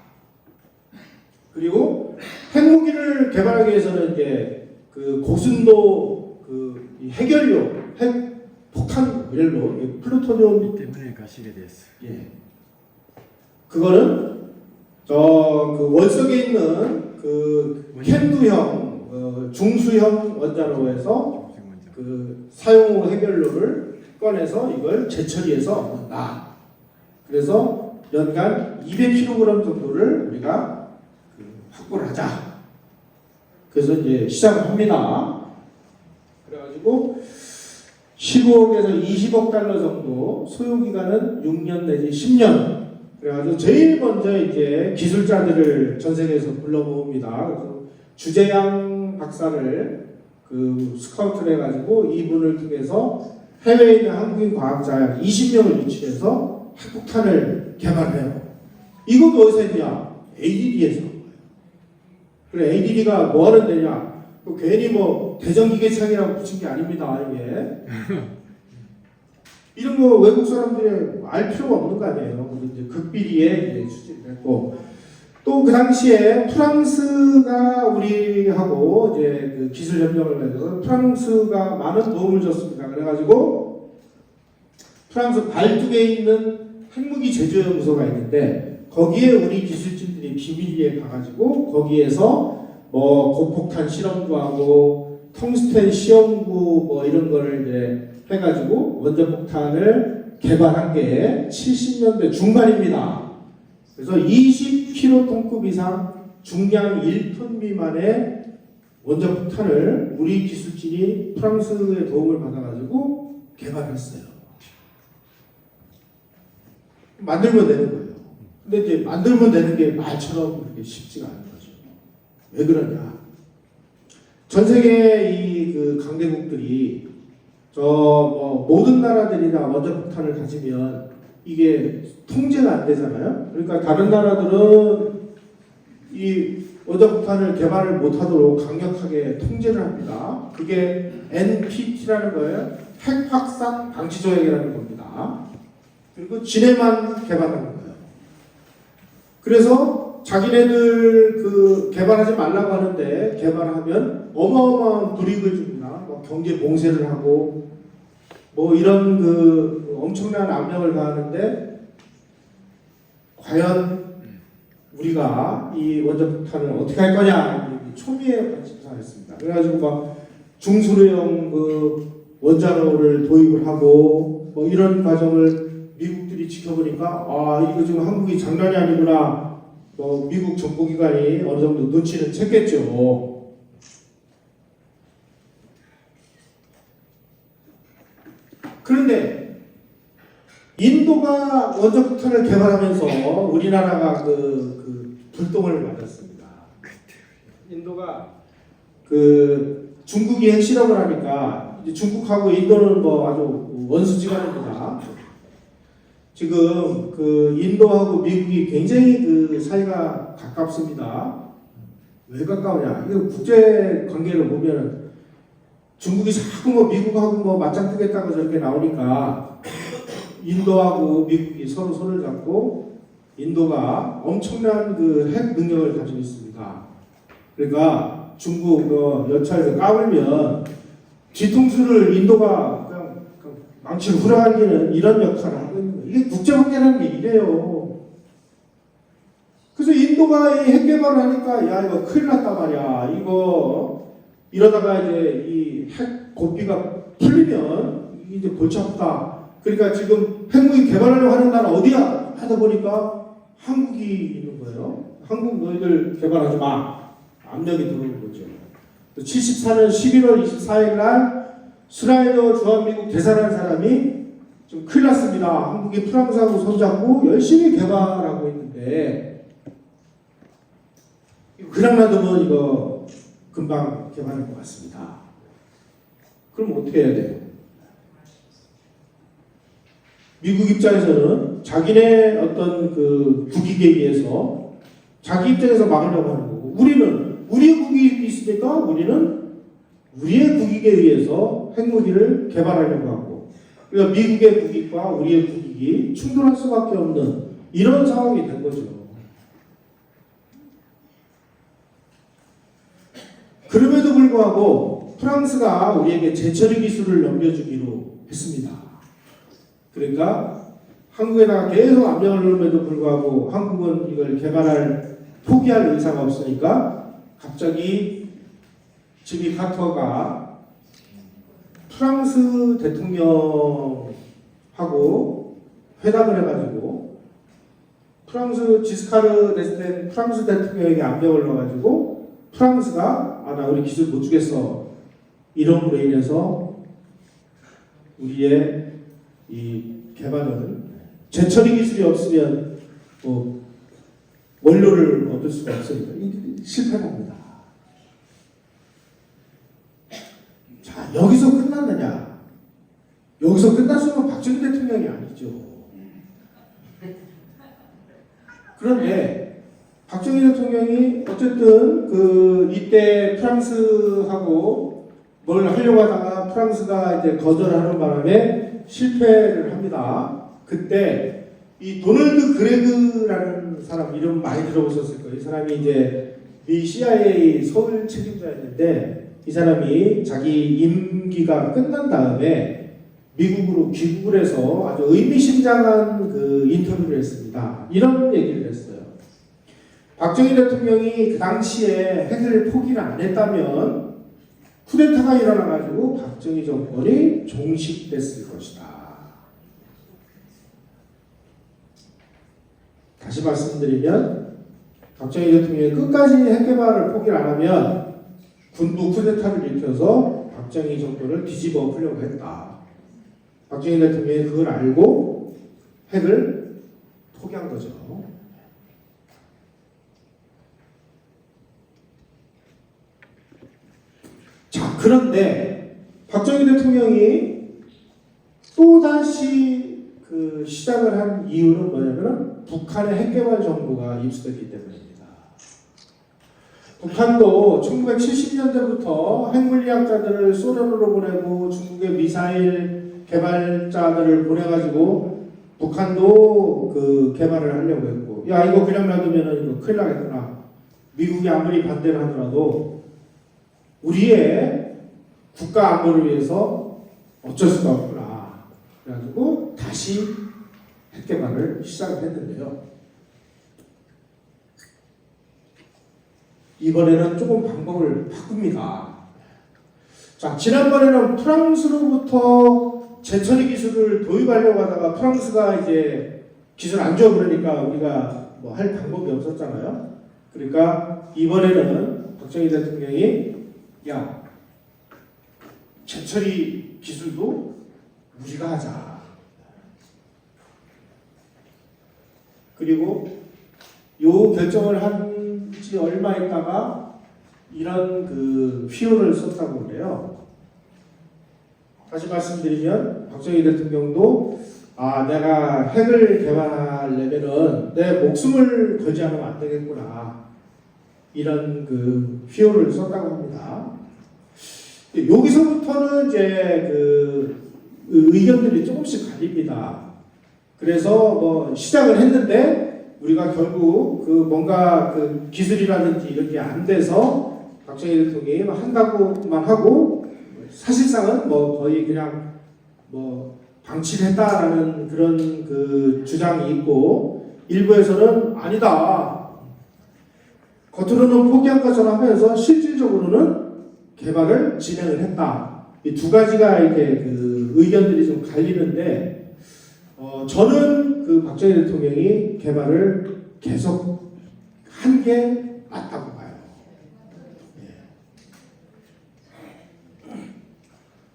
그리고 핵무기를 개발하기 위해서는 이제 그 고순도 그 핵연료, 핵 폭탄 연료, 플루토늄 때문에 가시게 됐어. 예. 그거는 그 월석에 있는 그 캔두형 중수형 원자로 해서 그 사용 후 핵연료를 꺼내서 이걸 재처리해서 얻는다. 그래서 연간 200kg 정도를 우리가 확보를 하자. 그래서 이제 시작을 합니다. 그래가지고 15억에서 20억 달러 정도, 소요 기간은 6년 내지 10년. 그래가지고 제일 먼저 이제 기술자들을 전 세계에서 불러모읍니다. 그래서 주재양 박사를 그 스카우트를 해가지고 이분을 통해서 해외에 있는 한국인 과학자 20명을 유치해서 핵폭탄을 개발해요. 이것도 어디서 했냐? ADD에서 한 거예요. 그래, ADD가 뭐 하는 데냐? 괜히 뭐 대전기계창이라고 붙인 게 아닙니다, 이게. 이런 거 외국 사람들이 알 필요가 없는 거 아니에요. 이제 극비리에 추진을 했고, 또 그 당시에 프랑스가 우리하고 이제 그 기술 협력을 해서 프랑스가 많은 도움을 줬습니다. 그래가지고 프랑스 발뚝에 있는 핵무기 제조연구소가 있는데 거기에 우리 기술진들이 비밀리에 가가지고 거기에서 뭐 고폭탄 실험도 하고 텅스텐 시험구 뭐 이런 거를 이제 해가지고 원자폭탄을 개발한 게 70년대 중반입니다. 그래서 20kg급 이상 중량 1톤 미만의 원자폭탄을 우리 기술진이 프랑스의 도움을 받아가지고 개발했어요. 만들면 되는 거예요. 근데 이제 만들면 되는 게 말처럼 그렇게 쉽지가 않은 거죠. 왜 그러냐? 전 세계 이 그 강대국들이 모든 나라들이나 원자폭탄을 가지면 이게 통제가 안 되잖아요. 그러니까 다른 나라들은 이 원자폭탄을 개발을 못하도록 강력하게 통제를 합니다. 그게 NPT라는 거예요. 핵 확산 방지 조약이라는 겁니다. 그리고 지네만 개발하는 거예요. 그래서 자기네들 그 개발하지 말라고 하는데 개발하면 어마어마한 불이익을 줍니다. 뭐 경제 봉쇄를 하고 뭐 이런 그 엄청난 압력을 가하는데 과연 우리가 이 원자폭탄을 어떻게 할 거냐 초미의 관심사였습니다. 그래가지고 막 중수로형 그 원자로를 도입을 하고 뭐 이런 과정을 미국들이 지켜보니까 아 이거 지금 한국이 장난이 아니구나. 뭐 미국 정보기관이 어느 정도 눈치는 챘겠죠. 그런데 인도가 원자폭탄을 개발하면서 우리나라가 그 불똥을 맞았습니다. 인도가 그 중국이 핵실험을 하니까 이제 중국하고 인도는 뭐 아주 원수지간입니다. 지금 그 인도하고 미국이 굉장히 그 사이가 가깝습니다. 왜 가까우냐? 이거 국제 관계를 보면 중국이 자꾸 뭐 미국하고 뭐 맞짱 뜨겠다고 저렇게 나오니까 인도하고 미국이 서로 손을 잡고 인도가 엄청난 그 핵 능력을 가지고 있습니다. 그러니까 중국 여차에서 까불면 뒤통수를 인도가 그냥 망치를 후려하기는 이런 역할을 하고 있는 거예요. 이게 국제관계라는 게 이래요. 그래서 인도가 이 핵 개발을 하니까 야 이거 큰일 났단 말이야. 이거 이러다가 이제 이 핵 고삐가 풀리면 이제 골치 아프다. 그러니까 지금 핵무기 개발하려고 하는 나라 어디야? 하다 보니까 한국이 있는 거예요. 한국 너희들 개발하지 마. 압력이 들어오는 거죠. 74년 11월 24일 날 스라이더 주한미국 대사라는 사람이 좀 큰일 났습니다. 한국이 프랑스하고 손잡고 열심히 개발하고 있는데 그냥 놔두면 이거 금방 개발할 것 같습니다. 그럼 어떻게 해야 돼요? 미국 입장에서는 자기네 어떤 그 국익에 의해서 자기 입장에서 막으려고 하는 거고 우리는 우리의 국익이 있으니까 우리는 우리의 국익에 의해서 핵무기를 개발하려고 하고 그러니까 미국의 국익과 우리의 국익이 충돌할 수밖에 없는 이런 상황이 된 거죠. 그럼에도 불구하고 프랑스가 우리에게 재처리 기술을 넘겨주기로 했습니다. 그러니까 한국에다가 계속 압력을 넣음에도 불구하고 한국은 이걸 개발할 포기할 의사가 없으니까 갑자기 지미 카터가 프랑스 대통령하고 회담을 해가지고 프랑스 지스카르 데스텐 프랑스 대통령에게 압력을 넣어가지고 프랑스가 나 우리 기술 못 주겠어 이런 으로 인해서 우리의 이 개발은 재처리 기술이 없으면 뭐 원료를 얻을 수가 없으니까 실패합니다. 자 여기서 끝났느냐? 여기서 끝났으면 박정희 대통령이 아니죠. 그런데 박정희 대통령이 어쨌든 그 이때 프랑스하고 뭘 하려고 하다가 프랑스가 이제 거절하는 바람에 실패를 합니다. 그때 이 도널드 그레그라는 사람 이름 많이 들어보셨을 거예요. 이 사람이 이제 미 CIA 서울 책임자였는데 이 사람이 자기 임기가 끝난 다음에 미국으로 귀국을 해서 아주 의미심장한 그 인터뷰를 했습니다. 이런 얘기를 했어요. 박정희 대통령이 그 당시에 핵을 포기를 안 했다면 쿠데타가 일어나가지고 박정희 정권이 종식됐을 것이다. 다시 말씀드리면 박정희 대통령이 끝까지 핵개발을 포기를 안 하면 군부 쿠데타를 일으켜서 박정희 정권을 뒤집어 엎으려고 했다. 박정희 대통령이 그걸 알고 핵을 포기한 거죠. 자, 그런데 박정희 대통령이 또다시 그 시작을 한 이유는 뭐냐면 북한의 핵개발 정보가 입수됐기 때문입니다. 북한도 1970년대부터 핵물리학자들을 소련으로 보내고 중국의 미사일 개발자들을 보내가지고 북한도 그 개발을 하려고 했고, 야 이거 그냥 놔두면 이거 큰일 나겠구나. 미국이 아무리 반대를 하더라도 우리의 국가 안보를 위해서 어쩔 수가 없구나. 그래가지고 다시 핵개발을 시작을 했는데요. 이번에는 조금 방법을 바꿉니다. 자, 지난번에는 프랑스로부터 재처리 기술을 도입하려고 하다가 프랑스가 이제 기술 안 줘 그러니까 우리가 뭐 할 방법이 없었잖아요. 그러니까 이번에는 박정희 대통령이 야, 재처리 기술도 우리가 하자. 그리고 요 결정을 한 지 얼마 있다가 이런 그 피요를 썼다고 그래요. 다시 말씀드리면 박정희 대통령도 아 내가 핵을 개발하려면은 내 목숨을 걸지 않으면 안 되겠구나 이런 그 피요를 썼다고 합니다. 여기서부터는 이제 그 의견들이 조금씩 갈립니다. 그래서 뭐 시작을 했는데 우리가 결국 그 뭔가 그 기술이라든지 이런 게 안 돼서 박정희 대통령이 한다고만 하고 사실상은 뭐 거의 그냥 뭐 방치를 했다라는 그런 그 주장이 있고 일부에서는 아니다. 겉으로는 포기한 것처럼 하면서 실질적으로는 개발을 진행을 했다. 이 두 가지가 이렇게 그 의견들이 좀 갈리는데 저는 그 박정희 대통령이 개발을 계속 한 게 맞다고 봐요.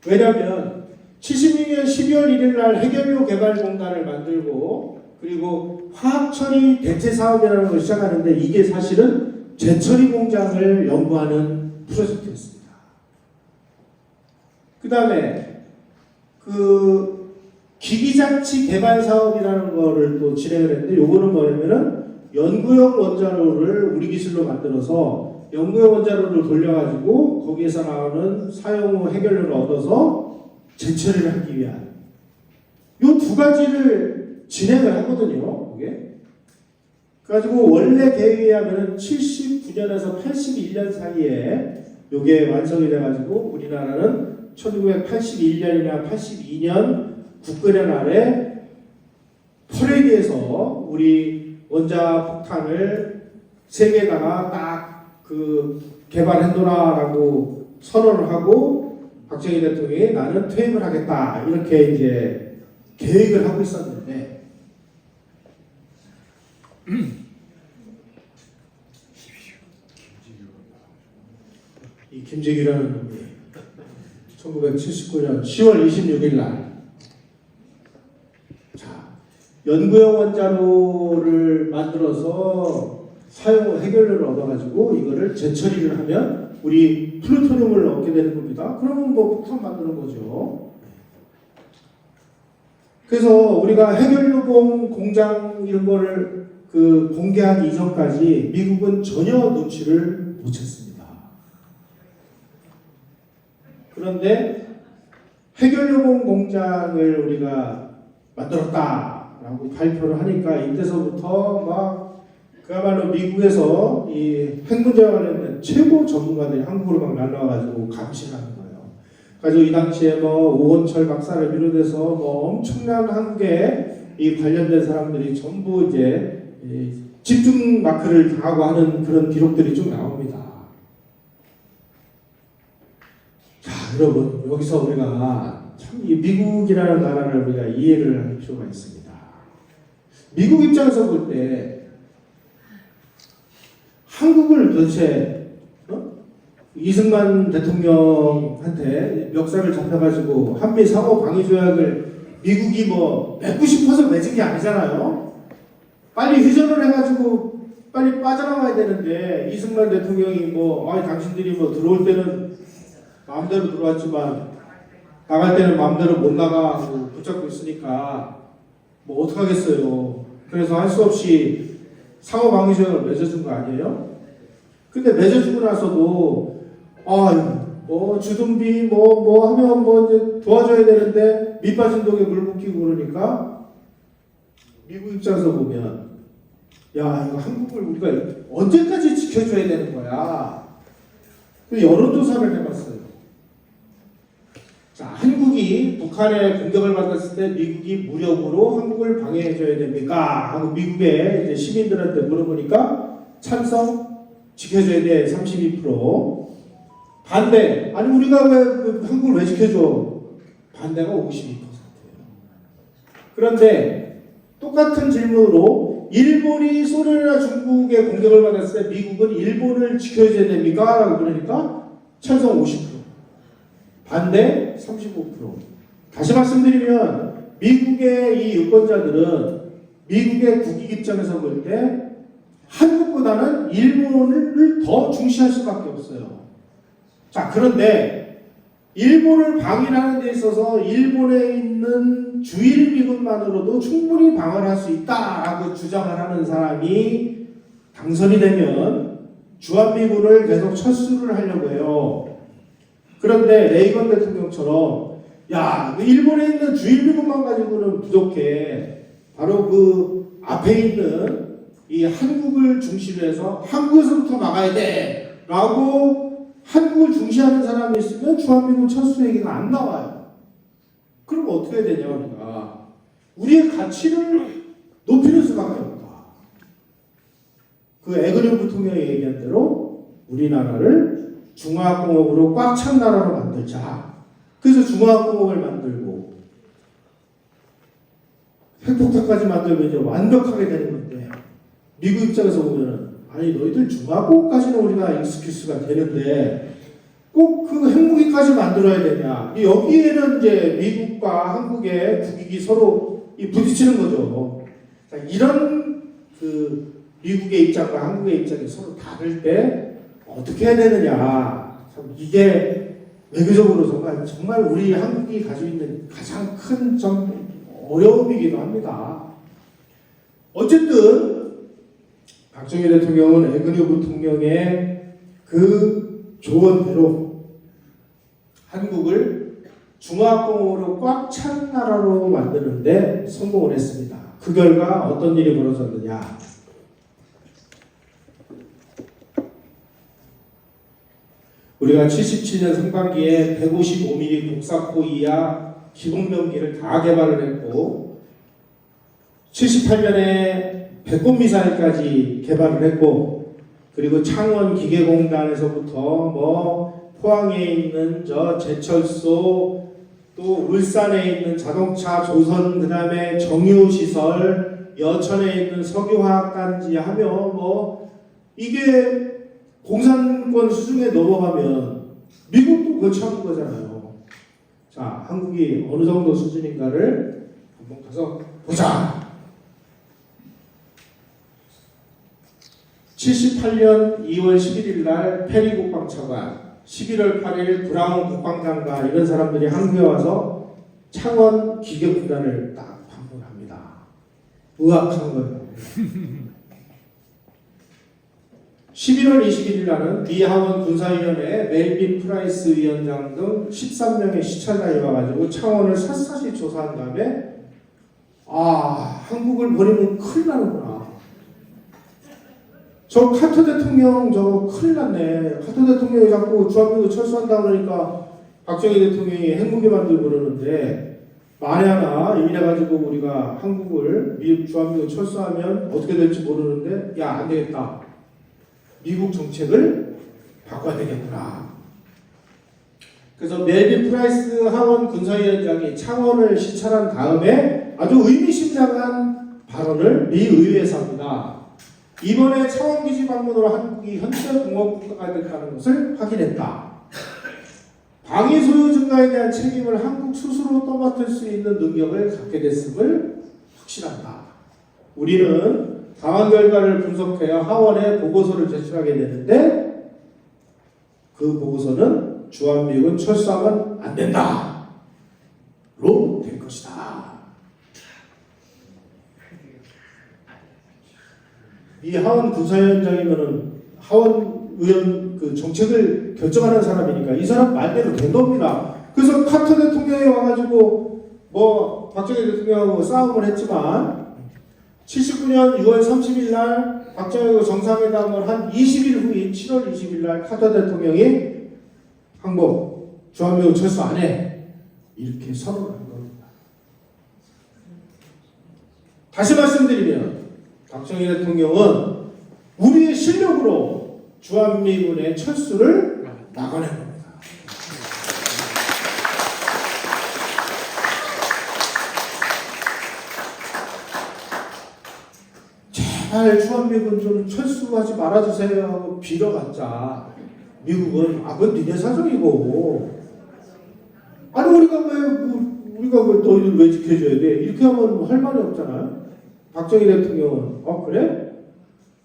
왜냐하면 72년 12월 1일 날 핵연료 개발공단을 만들고 그리고 화학처리 대체 사업이라는 걸 시작하는데 이게 사실은 재처리 공장을 연구하는 프로젝트였습니다. 그 다음에 그 기기장치 개발 사업이라는 거를 또 진행을 했는데 요거는 뭐냐면은 연구용 원자로를 우리 기술로 만들어서 연구용 원자로를 돌려가지고 거기에서 나오는 사용 후 핵연료를 얻어서 재처리를 하기 위한 요 두 가지를 진행을 하거든요. 이게 그래가지고 원래 계획에 의하면 79년에서 81년 사이에 요게 완성이 돼가지고 우리나라는 1981년이나 82년 국군의 날에 퍼레이드에서 우리 원자폭탄을 세계에다가 딱 그 개발해둬라라고 선언을 하고 박정희 대통령이 나는 퇴임을 하겠다 이렇게 이제 계획을 하고 있었는데 이 김재규라는 놈이 1979년 10월 26일 날 연구용 원자로를 만들어서 사용 후 핵연료를 얻어가지고 이거를 재처리를 하면 우리 플루토늄을 얻게 되는 겁니다. 그러면 뭐 폭탄 만드는 거죠. 그래서 우리가 핵연료봉 공장 이런 거를 그 공개하기 이전까지 미국은 전혀 눈치를 못 챘습니다. 그런데 핵연료봉 공장을 우리가 만들었다라고 발표를 하니까 이때서부터 막 그야말로 미국에서 이 핵 문제와 관련된 최고 전문가들이 한국으로 막 날라와가지고 감시를 하는 거예요. 그래서 이 당시에 뭐 오원철 박사를 비롯해서 뭐 엄청난 한국에 이 관련된 사람들이 전부 이제 집중 마크를 당하고 하는 그런 기록들이 좀 나옵니다. 여러분 여기서 우리가 참 이 미국이라는 나라를 우리가 이해를 할 필요가 있습니다. 미국 입장에서 볼 때 한국을 도대체 이승만 대통령한테 멱살을 잡혀가지고 한미 상호 방위 조약을 미국이 뭐 맺고 싶어서 맺은 게 아니잖아요. 빨리 휴전을 해가지고 빨리 빠져나와야 되는데 이승만 대통령이 뭐 당신들이 뭐 들어올 때는 마음대로 들어왔지만 나갈 때는 마음대로 못 나가고 붙잡고 있으니까 뭐 어떡하겠어요. 그래서 할 수 없이 상호 방위 조약을 맺어준 거 아니에요? 근데 맺어주고 나서도 뭐 주둔비 뭐 하면 뭐 이제 도와줘야 되는데 밑빠진 독에 물 붓기고 그러니까 미국 입장에서 보면 야 이거 한국을 우리가 언제까지 지켜줘야 되는 거야. 그 여론조사를 해봤어요. 자, 한국이 북한의 공격을 받았을 때 미국이 무력으로 한국을 방해해줘야 됩니까? 하고 미국의 이제 시민들한테 물어보니까 찬성 지켜줘야 돼 32%. 반대 아니 우리가 왜 한국을 왜 지켜줘? 반대가 52%예요. 그런데 똑같은 질문으로 일본이 소련이나 중국의 공격을 받았을 때 미국은 일본을 지켜줘야 됩니까? 라고 그러니까 찬성 50%. 반대 35%. 다시 말씀드리면 미국의 이 유권자들은 미국의 국익 입장에서 볼 때 한국보다는 일본을 더 중시할 수밖에 없어요. 자, 그런데 일본을 방위하는 데 있어서 일본에 있는 주일 미군만으로도 충분히 방어를 할 수 있다라고 주장을 하는 사람이 당선이 되면 주한미군을 계속 철수를 하려고 해요. 그런데 레이건 대통령처럼 야, 일본에 있는 주일미군만 가지고는 부족해. 바로 그 앞에 있는 이 한국을 중시로 해서 한국에서부터 막아야 돼 라고 한국을 중시하는 사람이 있으면 주한미군 철수 얘기가 안 나와요. 그럼 어떻게 해야 되냐 우리가 우리의 가치를 높이는 수밖에 없다. 그 에그뉴 부통령이 얘기한 대로 우리나라를 중화공업으로 꽉 찬 나라로 만들자. 그래서 중화공업을 만들고 핵폭탄까지 만들면 이제 완벽하게 되는 건데 미국 입장에서 보면은 아니 너희들 중화공업까지는 우리가 익스큐스가 되는데 꼭 그 핵무기까지 만들어야 되냐? 여기에는 이제 미국과 한국의 국익이 서로 부딪히는 거죠. 자, 이런 그 미국의 입장과 한국의 입장이 서로 다를 때 어떻게 해야 되느냐? 참 이게 외교적으로 정말 우리 한국이 가지고 있는 가장 큰 좀 어려움이기도 합니다. 어쨌든 박정희 대통령은 에그뉴 부통령의 그 조언대로 한국을 중화공업으로 꽉 찬 나라로 만드는데 성공을 했습니다. 그 결과 어떤 일이 벌어졌느냐? 우리가 77년 상반기에 155mm 곡사포 이하 기동병기를 다 개발을 했고 78년에 배꼽미사일까지 개발을 했고 그리고 창원 기계공단에서부터 뭐 포항에 있는 저 제철소 또 울산에 있는 자동차 조선 그다음에 정유시설 여천에 있는 석유화학단지 하며 뭐 이게 공산권 수준에 넘어가면 미국도 거쳐온 거잖아요. 자, 한국이 어느 정도 수준인가를 한번 가서 보자. 78년 2월 11일 날 페리 국방차관, 11월 8일 브라운 국방장관 이런 사람들이 한국에 와서 창원 기계군단을 딱 방문합니다. 의학한 거예요. 11월 21일 날은 미 하원 군사위원회 멜빈 프라이스 위원장 등 13명의 시찰단이 와가지고 창원을 샅샅이 조사한 다음에 한국을 버리면 큰일 나는구나. 저 카터 대통령 저거 큰일 났네. 카터 대통령이 자꾸 주한미군 철수한다 그러니까 박정희 대통령이 핵무기 만들고 그러는데 만에 하나 이래가지고 우리가 한국을 주한미군 철수하면 어떻게 될지 모르는데 야 안 되겠다. 미국 정책을 바꿔야 되겠구나. 그래서 멜빈 프라이스 하원 군사위원장이 창원을 시찰한 다음에 아주 의미심장한 발언을 미 의회에서 합니다. 이번에 창원기지 방문으로 한국이 현재 공화국가가 됐다는 것을 확인했다. 방위 소유 증가에 대한 책임을 한국 스스로 떠맡을 수 있는 능력을 갖게 됐음을 확신한다. 우리는 당한 결과를 분석하여 하원에 보고서를 제출하게 되는데 그 보고서는 주한미군 철수하면 안 된다. 로 될 것이다. 이 하원 군사위원장이면은 하원 의원 그 정책을 결정하는 사람이니까 이 사람 말대로 된 겁니다. 그래서 카터 대통령이 와가지고 뭐 박정희 대통령하고 싸움을 했지만 79년 6월 30일 날 박정희하고 정상회담을 한 20일 후인 7월 20일 날 카터 대통령이 항복 주한미군 철수 안 해. 이렇게 선언을 한 겁니다. 다시 말씀드리면 박정희 대통령은 우리의 실력으로 주한미군의 철수를 막아낸 겁니다. 제발 주한미군 좀 철수하지 말아주세요 하고 빌어봤자 미국은 그건 니네 사정이고 아니 우리가 너희들 왜 지켜줘야 돼? 이렇게 하면 할 말이 없잖아요. 박정희 대통령은 그래?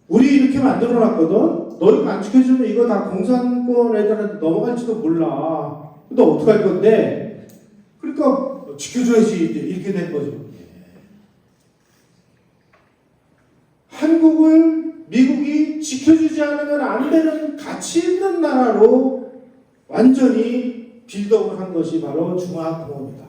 우리 이렇게 만들어놨거든? 너희가 안 지켜주면 이거 다 공산권 애들한테 넘어갈지도 몰라. 너 어떡할 건데? 그러니까 지켜줘야지 이렇게 된 거죠. 한국을 미국이 지켜주지 않으면 안 되는 가치 있는 나라로 완전히 빌드업을 한 것이 바로 중화공업이다.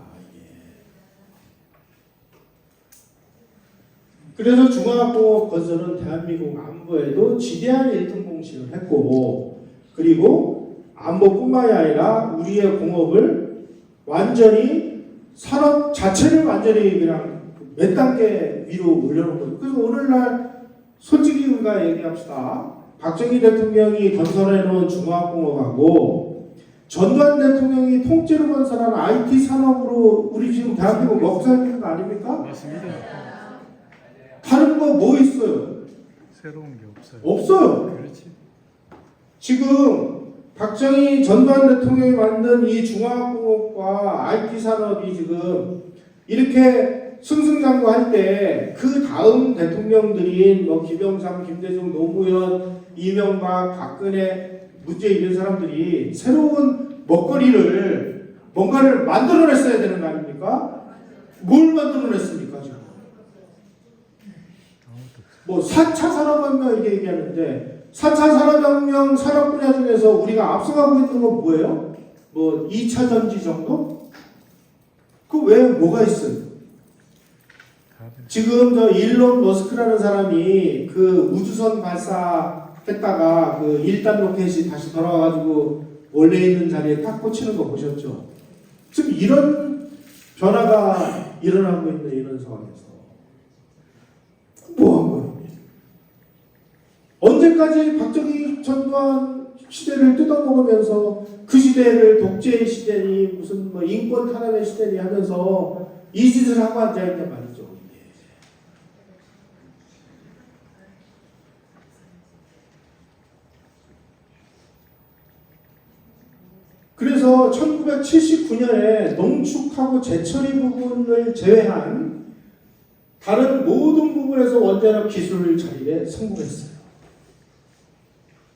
그래서 중화공업 건설은 대한민국 안보에도 지대한 1등 공신을 했고 그리고 안보뿐만이 아니라 우리의 공업을 완전히 산업 자체를 완전히 그냥 몇 단계 위로 올려놓은 거죠. 그래서 오늘날 솔직히 우리가 얘기합시다. 박정희 대통령이 건설해놓은 중화공업하고 전두환 대통령이 통째로 건설한 IT 산업으로 우리 지금 대한민국 먹고 살는 거 아닙니까? 맞습니다. 다른 거 뭐 있어요? 새로운 게 없어요. 없어요. 그렇지. 지금 박정희 전두환 대통령이 만든 이 중화공업과 IT 산업이 지금 이렇게 승승장구할 때 그 다음 대통령들인 뭐 김영삼, 김대중, 노무현, 이명박, 박근혜, 문재인 이런 사람들이 새로운 먹거리를 뭔가를 만들어냈어야 되는 거 아닙니까? 뭘 만들어냈습니까 지금? 뭐 4차 산업혁명 이렇게 얘기하는데 4차 산업혁명 산업 분야 중에서 우리가 앞서가고 있는 건 뭐예요? 뭐 2차 전지 정도? 그 외에 뭐가 있어요? 지금 저 일론 머스크라는 사람이 그 우주선 발사했다가 그 1단 로켓이 다시 돌아와가지고 원래 있는 자리에 딱 꽂히는 거 보셨죠? 지금 이런 변화가 일어나고 있는 이런 상황에서 뭐 한 거예요? 언제까지 박정희 전두환 시대를 뜯어먹으면서 그 시대를 독재 시대니 무슨 뭐 인권 탄압의 시대니 하면서 이 짓을 하고 앉아있단 말이죠. 그래서 1979년에 농축하고 제철이 부분을 제외한 다른 모든 부분에서 원자력 기술 자리에 성공했어요.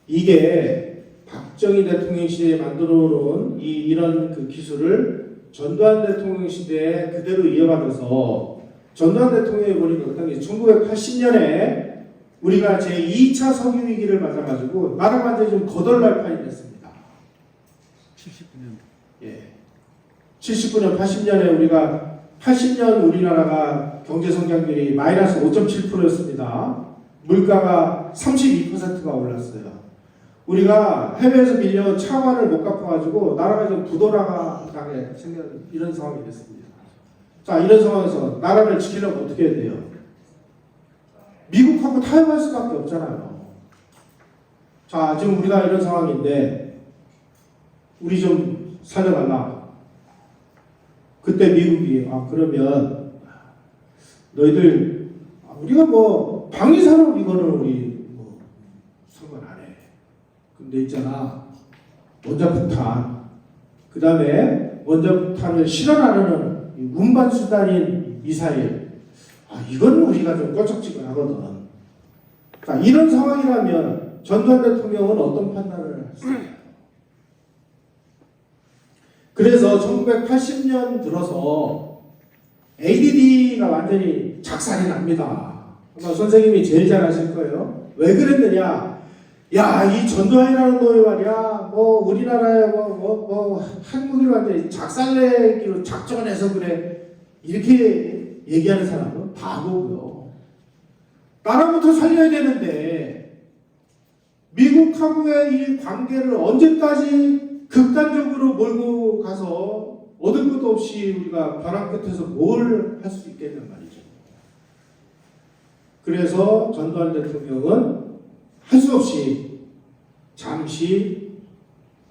이게 박정희 대통령 시대에 만들어 놓은 이런 그 기술을 전두환 대통령 시대에 그대로 이어받아서 전두환 대통령이 보니까 그 당시 1980년에 우리가 제2차 석유 위기를 맞아가지고 나라가 완전히 좀 거덜날 판이 됐습니다. 79년. 예. 79년, 80년에 우리가 80년 우리나라가 경제 성장률이 마이너스 5.7%였습니다. 물가가 32%가 올랐어요. 우리가 해외에서 밀려온 차관을 못 갚아가지고 나라가 좀 부도나가 당해 생긴 이런 상황이 됐습니다. 자, 이런 상황에서 나라를 지키려면 어떻게 해야 돼요? 미국하고 타협할 수밖에 없잖아요. 자, 지금 우리가 이런 상황인데 우리 좀 살려달라. 그때 미국이 그러면 너희들 우리가 뭐 방위산업 이거는 우리 뭐 상관 안 해. 근데 있잖아 원자폭탄 그 다음에 원자폭탄을 실현하려는 이 운반 수단인 미사일 이건 우리가 좀 껄쩍지근하거든. 자, 이런 상황이라면 전두환 대통령은 어떤 판단을 했을까요? 그래서 1980년 들어서 ADD가 완전히 작살이 납니다. 아마 선생님이 제일 잘 아실 거예요. 왜 그랬느냐? 야, 이 전두환이라는 놈이 말이야, 뭐 우리나라에 한국이 완전히 작살내기로 작전해서 그래. 이렇게 얘기하는 사람은 바보고요. 나라부터 살려야 되는데 미국하고의 이 관계를 언제까지 극단적으로 몰고 가서 얻을 것도 없이 우리가 벼랑 끝에서 뭘 할 수 있겠단 말이죠. 그래서 전두환 대통령은 할 수 없이 잠시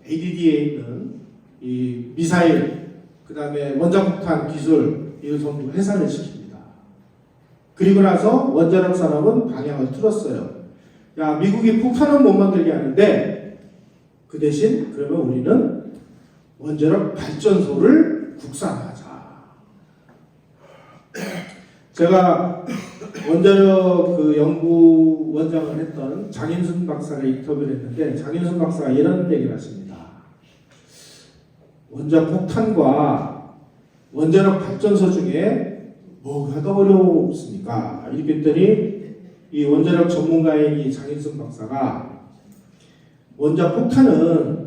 ADD에 있는 이 미사일 그 다음에 원자폭탄 기술 이걸 전부 해산을 시킵니다. 그리고 나서 원자력 산업은 방향을 틀었어요. 야, 미국이 폭탄은 못 만들게 하는데 그 대신 그러면 우리는 원자력 발전소를 국산화하자. 제가 원자력 그 연구 원장을 했던 장인순 박사를 인터뷰를 했는데 장인순 박사가 이런 얘기를 하십니다. 원자폭탄과 원자력 발전소 중에 뭐가 더 어렵습니까? 이렇게 했더니 이 원자력 전문가인 이 장인순 박사가 원자폭탄은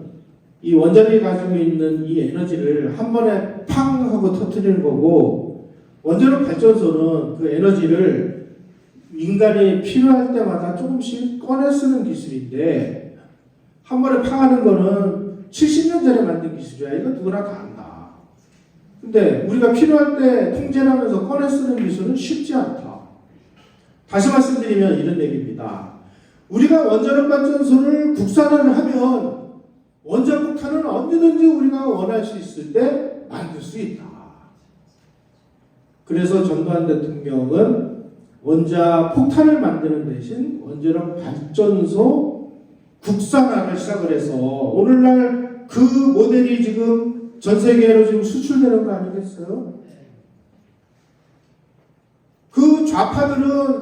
이 원자력이 가지고 있는 이 에너지를 한 번에 팡 하고 터뜨리는 거고 원자력 발전소는 그 에너지를 인간이 필요할 때마다 조금씩 꺼내 쓰는 기술인데 한 번에 팡 하는 거는 70년 전에 만든 기술이야. 이거 누구나 다 안다. 근데 우리가 필요할 때 통제를 하면서 꺼내 쓰는 기술은 쉽지 않다. 다시 말씀드리면 이런 얘기입니다. 우리가 원자력 발전소를 국산화를 하면 원자폭탄은 언제든지 우리가 원할 수 있을 때 만들 수 있다. 그래서 전두환 대통령은 원자폭탄을 만드는 대신 원자력 발전소 국산화를 시작을 해서 오늘날 그 모델이 지금 전 세계로 지금 수출되는 거 아니겠어요? 그 좌파들은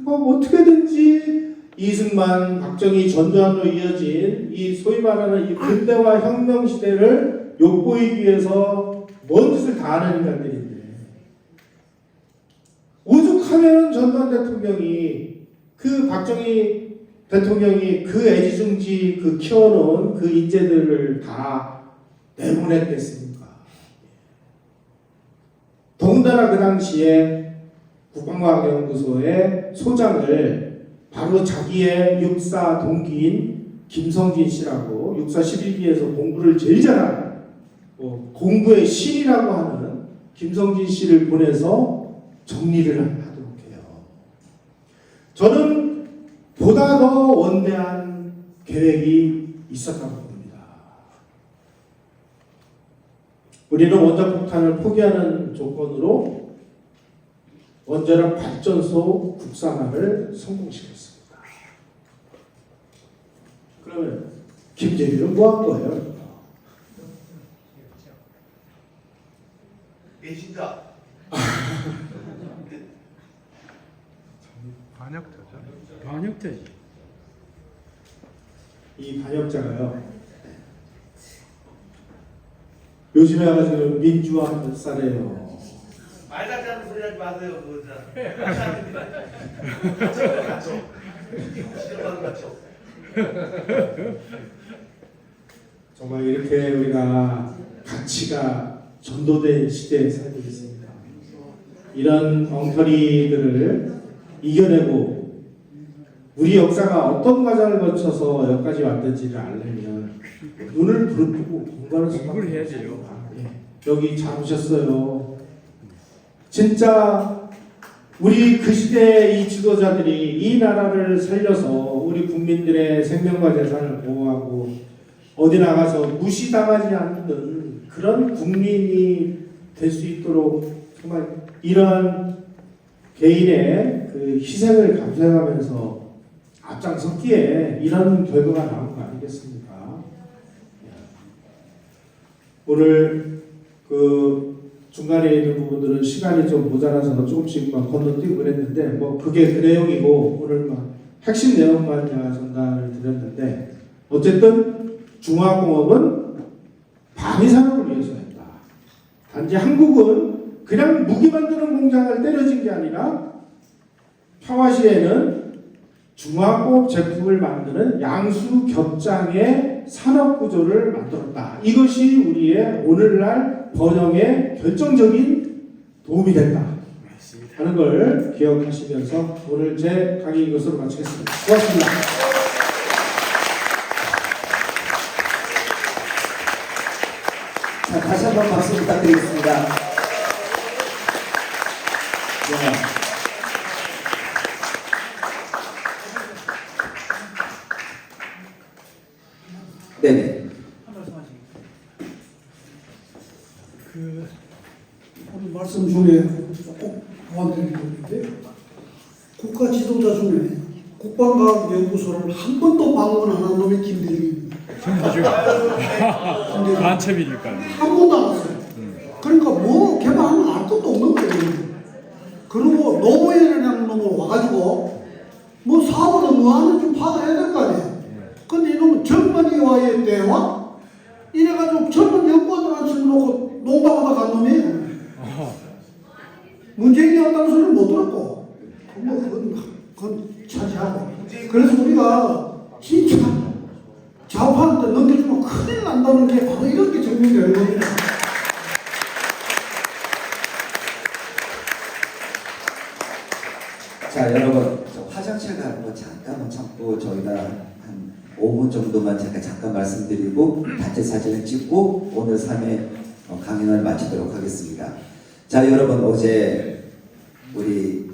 뭐 어떻게든지 이승만, 박정희, 전두환으로 이어진 이 소위 말하는 이 근대화 혁명 시대를 엿보이기 위해서 뭔 짓을 다 하는 인간들인데 오죽하면 전두환 대통령이 그 박정희 대통령이 그 애지중지 그 키워놓은 그 인재들을 다 내보냈겠습니까? 더군다나 그 당시에 국방과학연구소의 소장을 바로 자기의 육사 동기인 김성진 씨라고 육사 11기에서 공부를 제일 잘하는 공부의 신이라고 하는 김성진 씨를 보내서 정리를 하도록 해요. 저는 보다 더 원대한 계획이 있었다고 봅니다. 우리는 원자폭탄을 포기하는 조건으로 원자력 발전소 국산화를 성공시켰습니다. 그러면 김재규는 뭐 한 거예요? 배신자. 반역자지. 이 반역자가요. 요즘에 와가지고 민주화 몇 살이에요. 말 같지 않은 소리 하지 마세요. 그거 갇혀. 시험하는 갇혀. 정말 이렇게 우리가 가치가 전도된 시대에 살고 있습니다. 이런 엉터리들을 이겨내고 우리 역사가 어떤 과정을 거쳐서 여기까지 왔는지를 알려면 눈을 부릅뜨고 공부하는 공부를 해야 돼요. 여기 잘 오셨어요. 진짜 우리 그 시대의 이 지도자들이 이 나라를 살려서 우리 국민들의 생명과 재산을 보호하고 어디 나가서 무시당하지 않는 그런 국민이 될 수 있도록 정말 이런 개인의 그 희생을 감수하면서 앞장섰기에 이런 결과가 나온 거 아니겠습니까? 오늘 그 중간에 있는 부분들은 시간이 좀 모자라서 조금씩만 건너뛰고 그랬는데 뭐 그게 그 내용이고 오늘 막 핵심 내용만 제가 전달을 드렸는데 어쨌든 중화공업은 방위산업을 위해서 했다. 단지 한국은 그냥 무기 만드는 공장을 때려진 게 아니라 평화시에는 중화공업 제품을 만드는 양수 겹장의 산업 구조를 만들었다. 이것이 우리의 오늘날 번영에 결정적인 도움이 된다 하는 걸 기억하시면서 오늘 제 강의 이것으로 마치겠습니다. 고맙습니다. 자, 다시 한번 박수 부탁드리겠습니다. 네네. 오늘 말씀 중에 꼭 보완드리는 건데 국가 지도자 중에 국방과학연구소를 한 번도 방문 안 한 놈이 김대중입니다. 간첩이니까요. 한 번도 안 왔어요. 그러니까 뭐 개발하면 알 것도 없는 거예요. 그리고 노무현이라는 놈을 와가지고 뭐 사업을 뭐 하는지 좀 파악해야 될 거 아니에요. 근데 이놈은 젊은이와의 대화? 이래가지고 젊은 연구원들한테 놓고 농담하다 간 놈이에요. 문재인이 왔다는 소리를 못 들었고, 뭐, 그건 차지하고. 그래서 우리가 진짜 좌우하는데 넘겨주면 큰일 난다는 게 바로 이런 게 정리되는 겁니다. 자, 여러분, 저 화장실 가는 거 잠깐만 참고 저희가 한 5분 정도만 제가 잠깐 말씀드리고 단체 사진을 찍고 오늘 3회 강연을 마치도록 하겠습니다. 자, 여러분, 어제 우리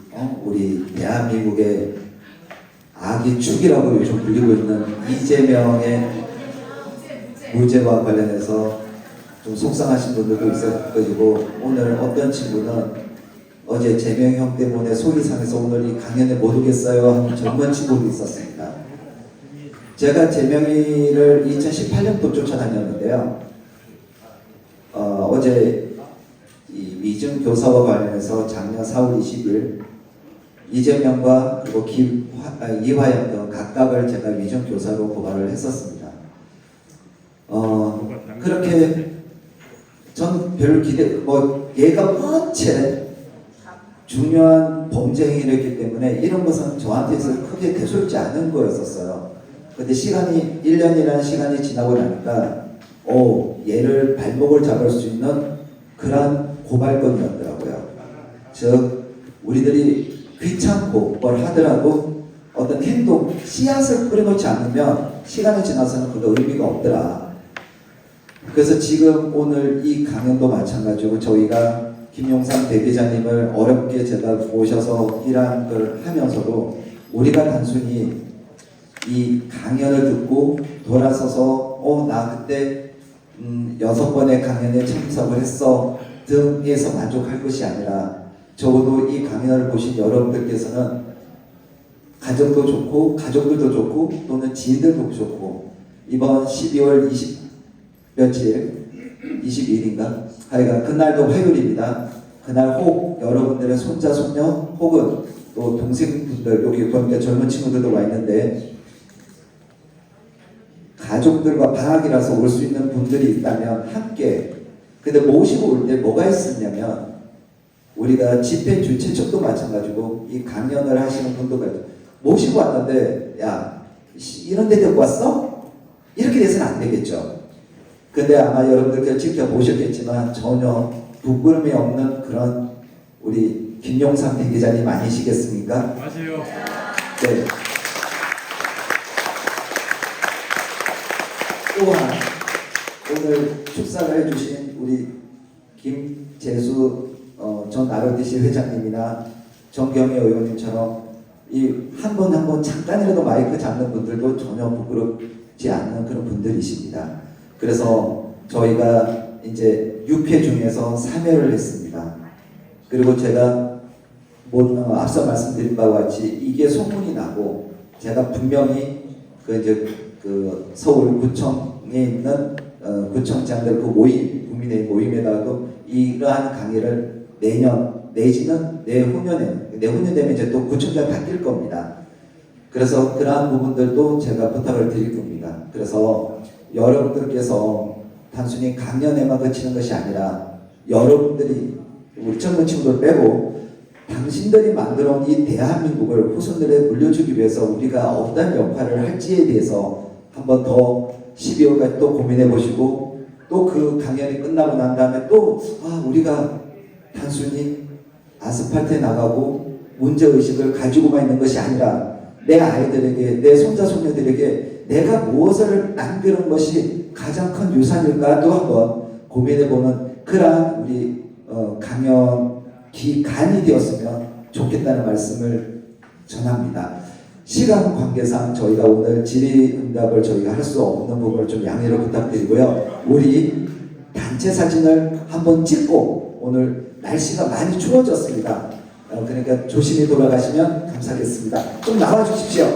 대한민국의 아기 축이라고 요즘 불리고 있는 이재명의 무죄와 관련해서 좀 속상하신 분들도 있을 것이고, 오늘 어떤 친구는 어제 재명 형 때문에 속이 상해서 오늘 이 강연에 못 오겠어요 하는 젊은 친구도 있었습니다. 제가 재명이를 2018년도 쫓아다녔는데요. 어제 이 위증 교사와 관련해서 작년 4월 20일 이재명과 그리고 이화영 등 각각을 제가 위증 교사로 고발을 했었습니다. 그렇게 전 별 얘가 원체 중요한 범죄 행위를 했기 때문에 이런 것은 저한테서 크게 대수롭지 않은 거였었어요. 근데 1년이라는 시간이 지나고 나니까 얘를 발목을 잡을 수 있는 그런 고발건이었더라고요. 즉 우리들이 귀찮고 뭘 하더라도 어떤 행동, 씨앗을 뿌려놓지 않으면 시간이 지나서는 그거 의미가 없더라. 그래서 지금 오늘 이 강연도 마찬가지고 저희가 김용삼 대기자님을 어렵게 제가 모셔서 일한 걸 하면서도 우리가 단순히 이 강연을 듣고 돌아서서 나 그때 6번의 강연에 참석을 했어 등에서 만족할 것이 아니라 적어도 이 강연을 보신 여러분들께서는 가정도 좋고 가족들도 좋고 또는 지인들도 좋고 이번 12월 22일인가 하여간 그날도 화요일입니다. 그날 혹 여러분들의 손자 손녀 혹은 또 동생분들 여기 보니까 젊은 친구들도 와 있는데 가족들과 방학이라서 올 수 있는 분들이 있다면 함께 근데 모시고 올 때 뭐가 있었냐면 우리가 집회 주최측도 마찬가지고 이 강연을 하시는 분도 모시고 왔는데 야 이런 데 데리고 왔어? 이렇게 돼서는 안 되겠죠. 근데 아마 여러분들께서 지켜보셨겠지만 전혀 부끄러움이 없는 그런 우리 김용삼 대기자님 아니시겠습니까? 맞아요. 네. 또한 오늘 축사를 해주신 우리 김재수 전 ROTC 회장님이나 정경희 의원님처럼 이 한 번 한 번 잠깐이라도 마이크 잡는 분들도 전혀 부끄럽지 싶지 않은 그런 분들이십니다. 그래서 저희가 이제 6회 중에서 3회를 했습니다. 그리고 제가 앞서 말씀드린 바와 같이 이게 소문이 나고 제가 분명히 그 서울구청에 있는 구청장들 그 모임, 국민의힘 모임에다가도 이러한 강의를 내년 내지는 내후년에 되면 이제 또 구청장 바뀔 겁니다. 그래서 그러한 부분들도 제가 부탁을 드릴 겁니다. 그래서 여러분들께서 단순히 강연에만 그치는 것이 아니라 여러분들이 우리 젊은 친구들 빼고 당신들이 만들어 온 이 대한민국을 후손들에 물려주기 위해서 우리가 어떤 역할을 할지에 대해서 한번 더 12월까지 또 고민해 보시고 또 그 강연이 끝나고 난 다음에 또 우리가 단순히 아스팔트에 나가고 문제의식을 가지고만 있는 것이 아니라 내 아이들에게 내 손자 손녀들에게 내가 무엇을 남기는 것이 가장 큰 유산일까도 한번 고민해보는 그러한 우리 강연 기간이 되었으면 좋겠다는 말씀을 전합니다. 시간 관계상 저희가 오늘 질의응답을 저희가 할 수 없는 부분을 좀 양해를 부탁드리고요. 우리 단체 사진을 한번 찍고 오늘 날씨가 많이 추워졌습니다. 그러니까 조심히 돌아가시면 감사하겠습니다. 좀 나와 주십시오.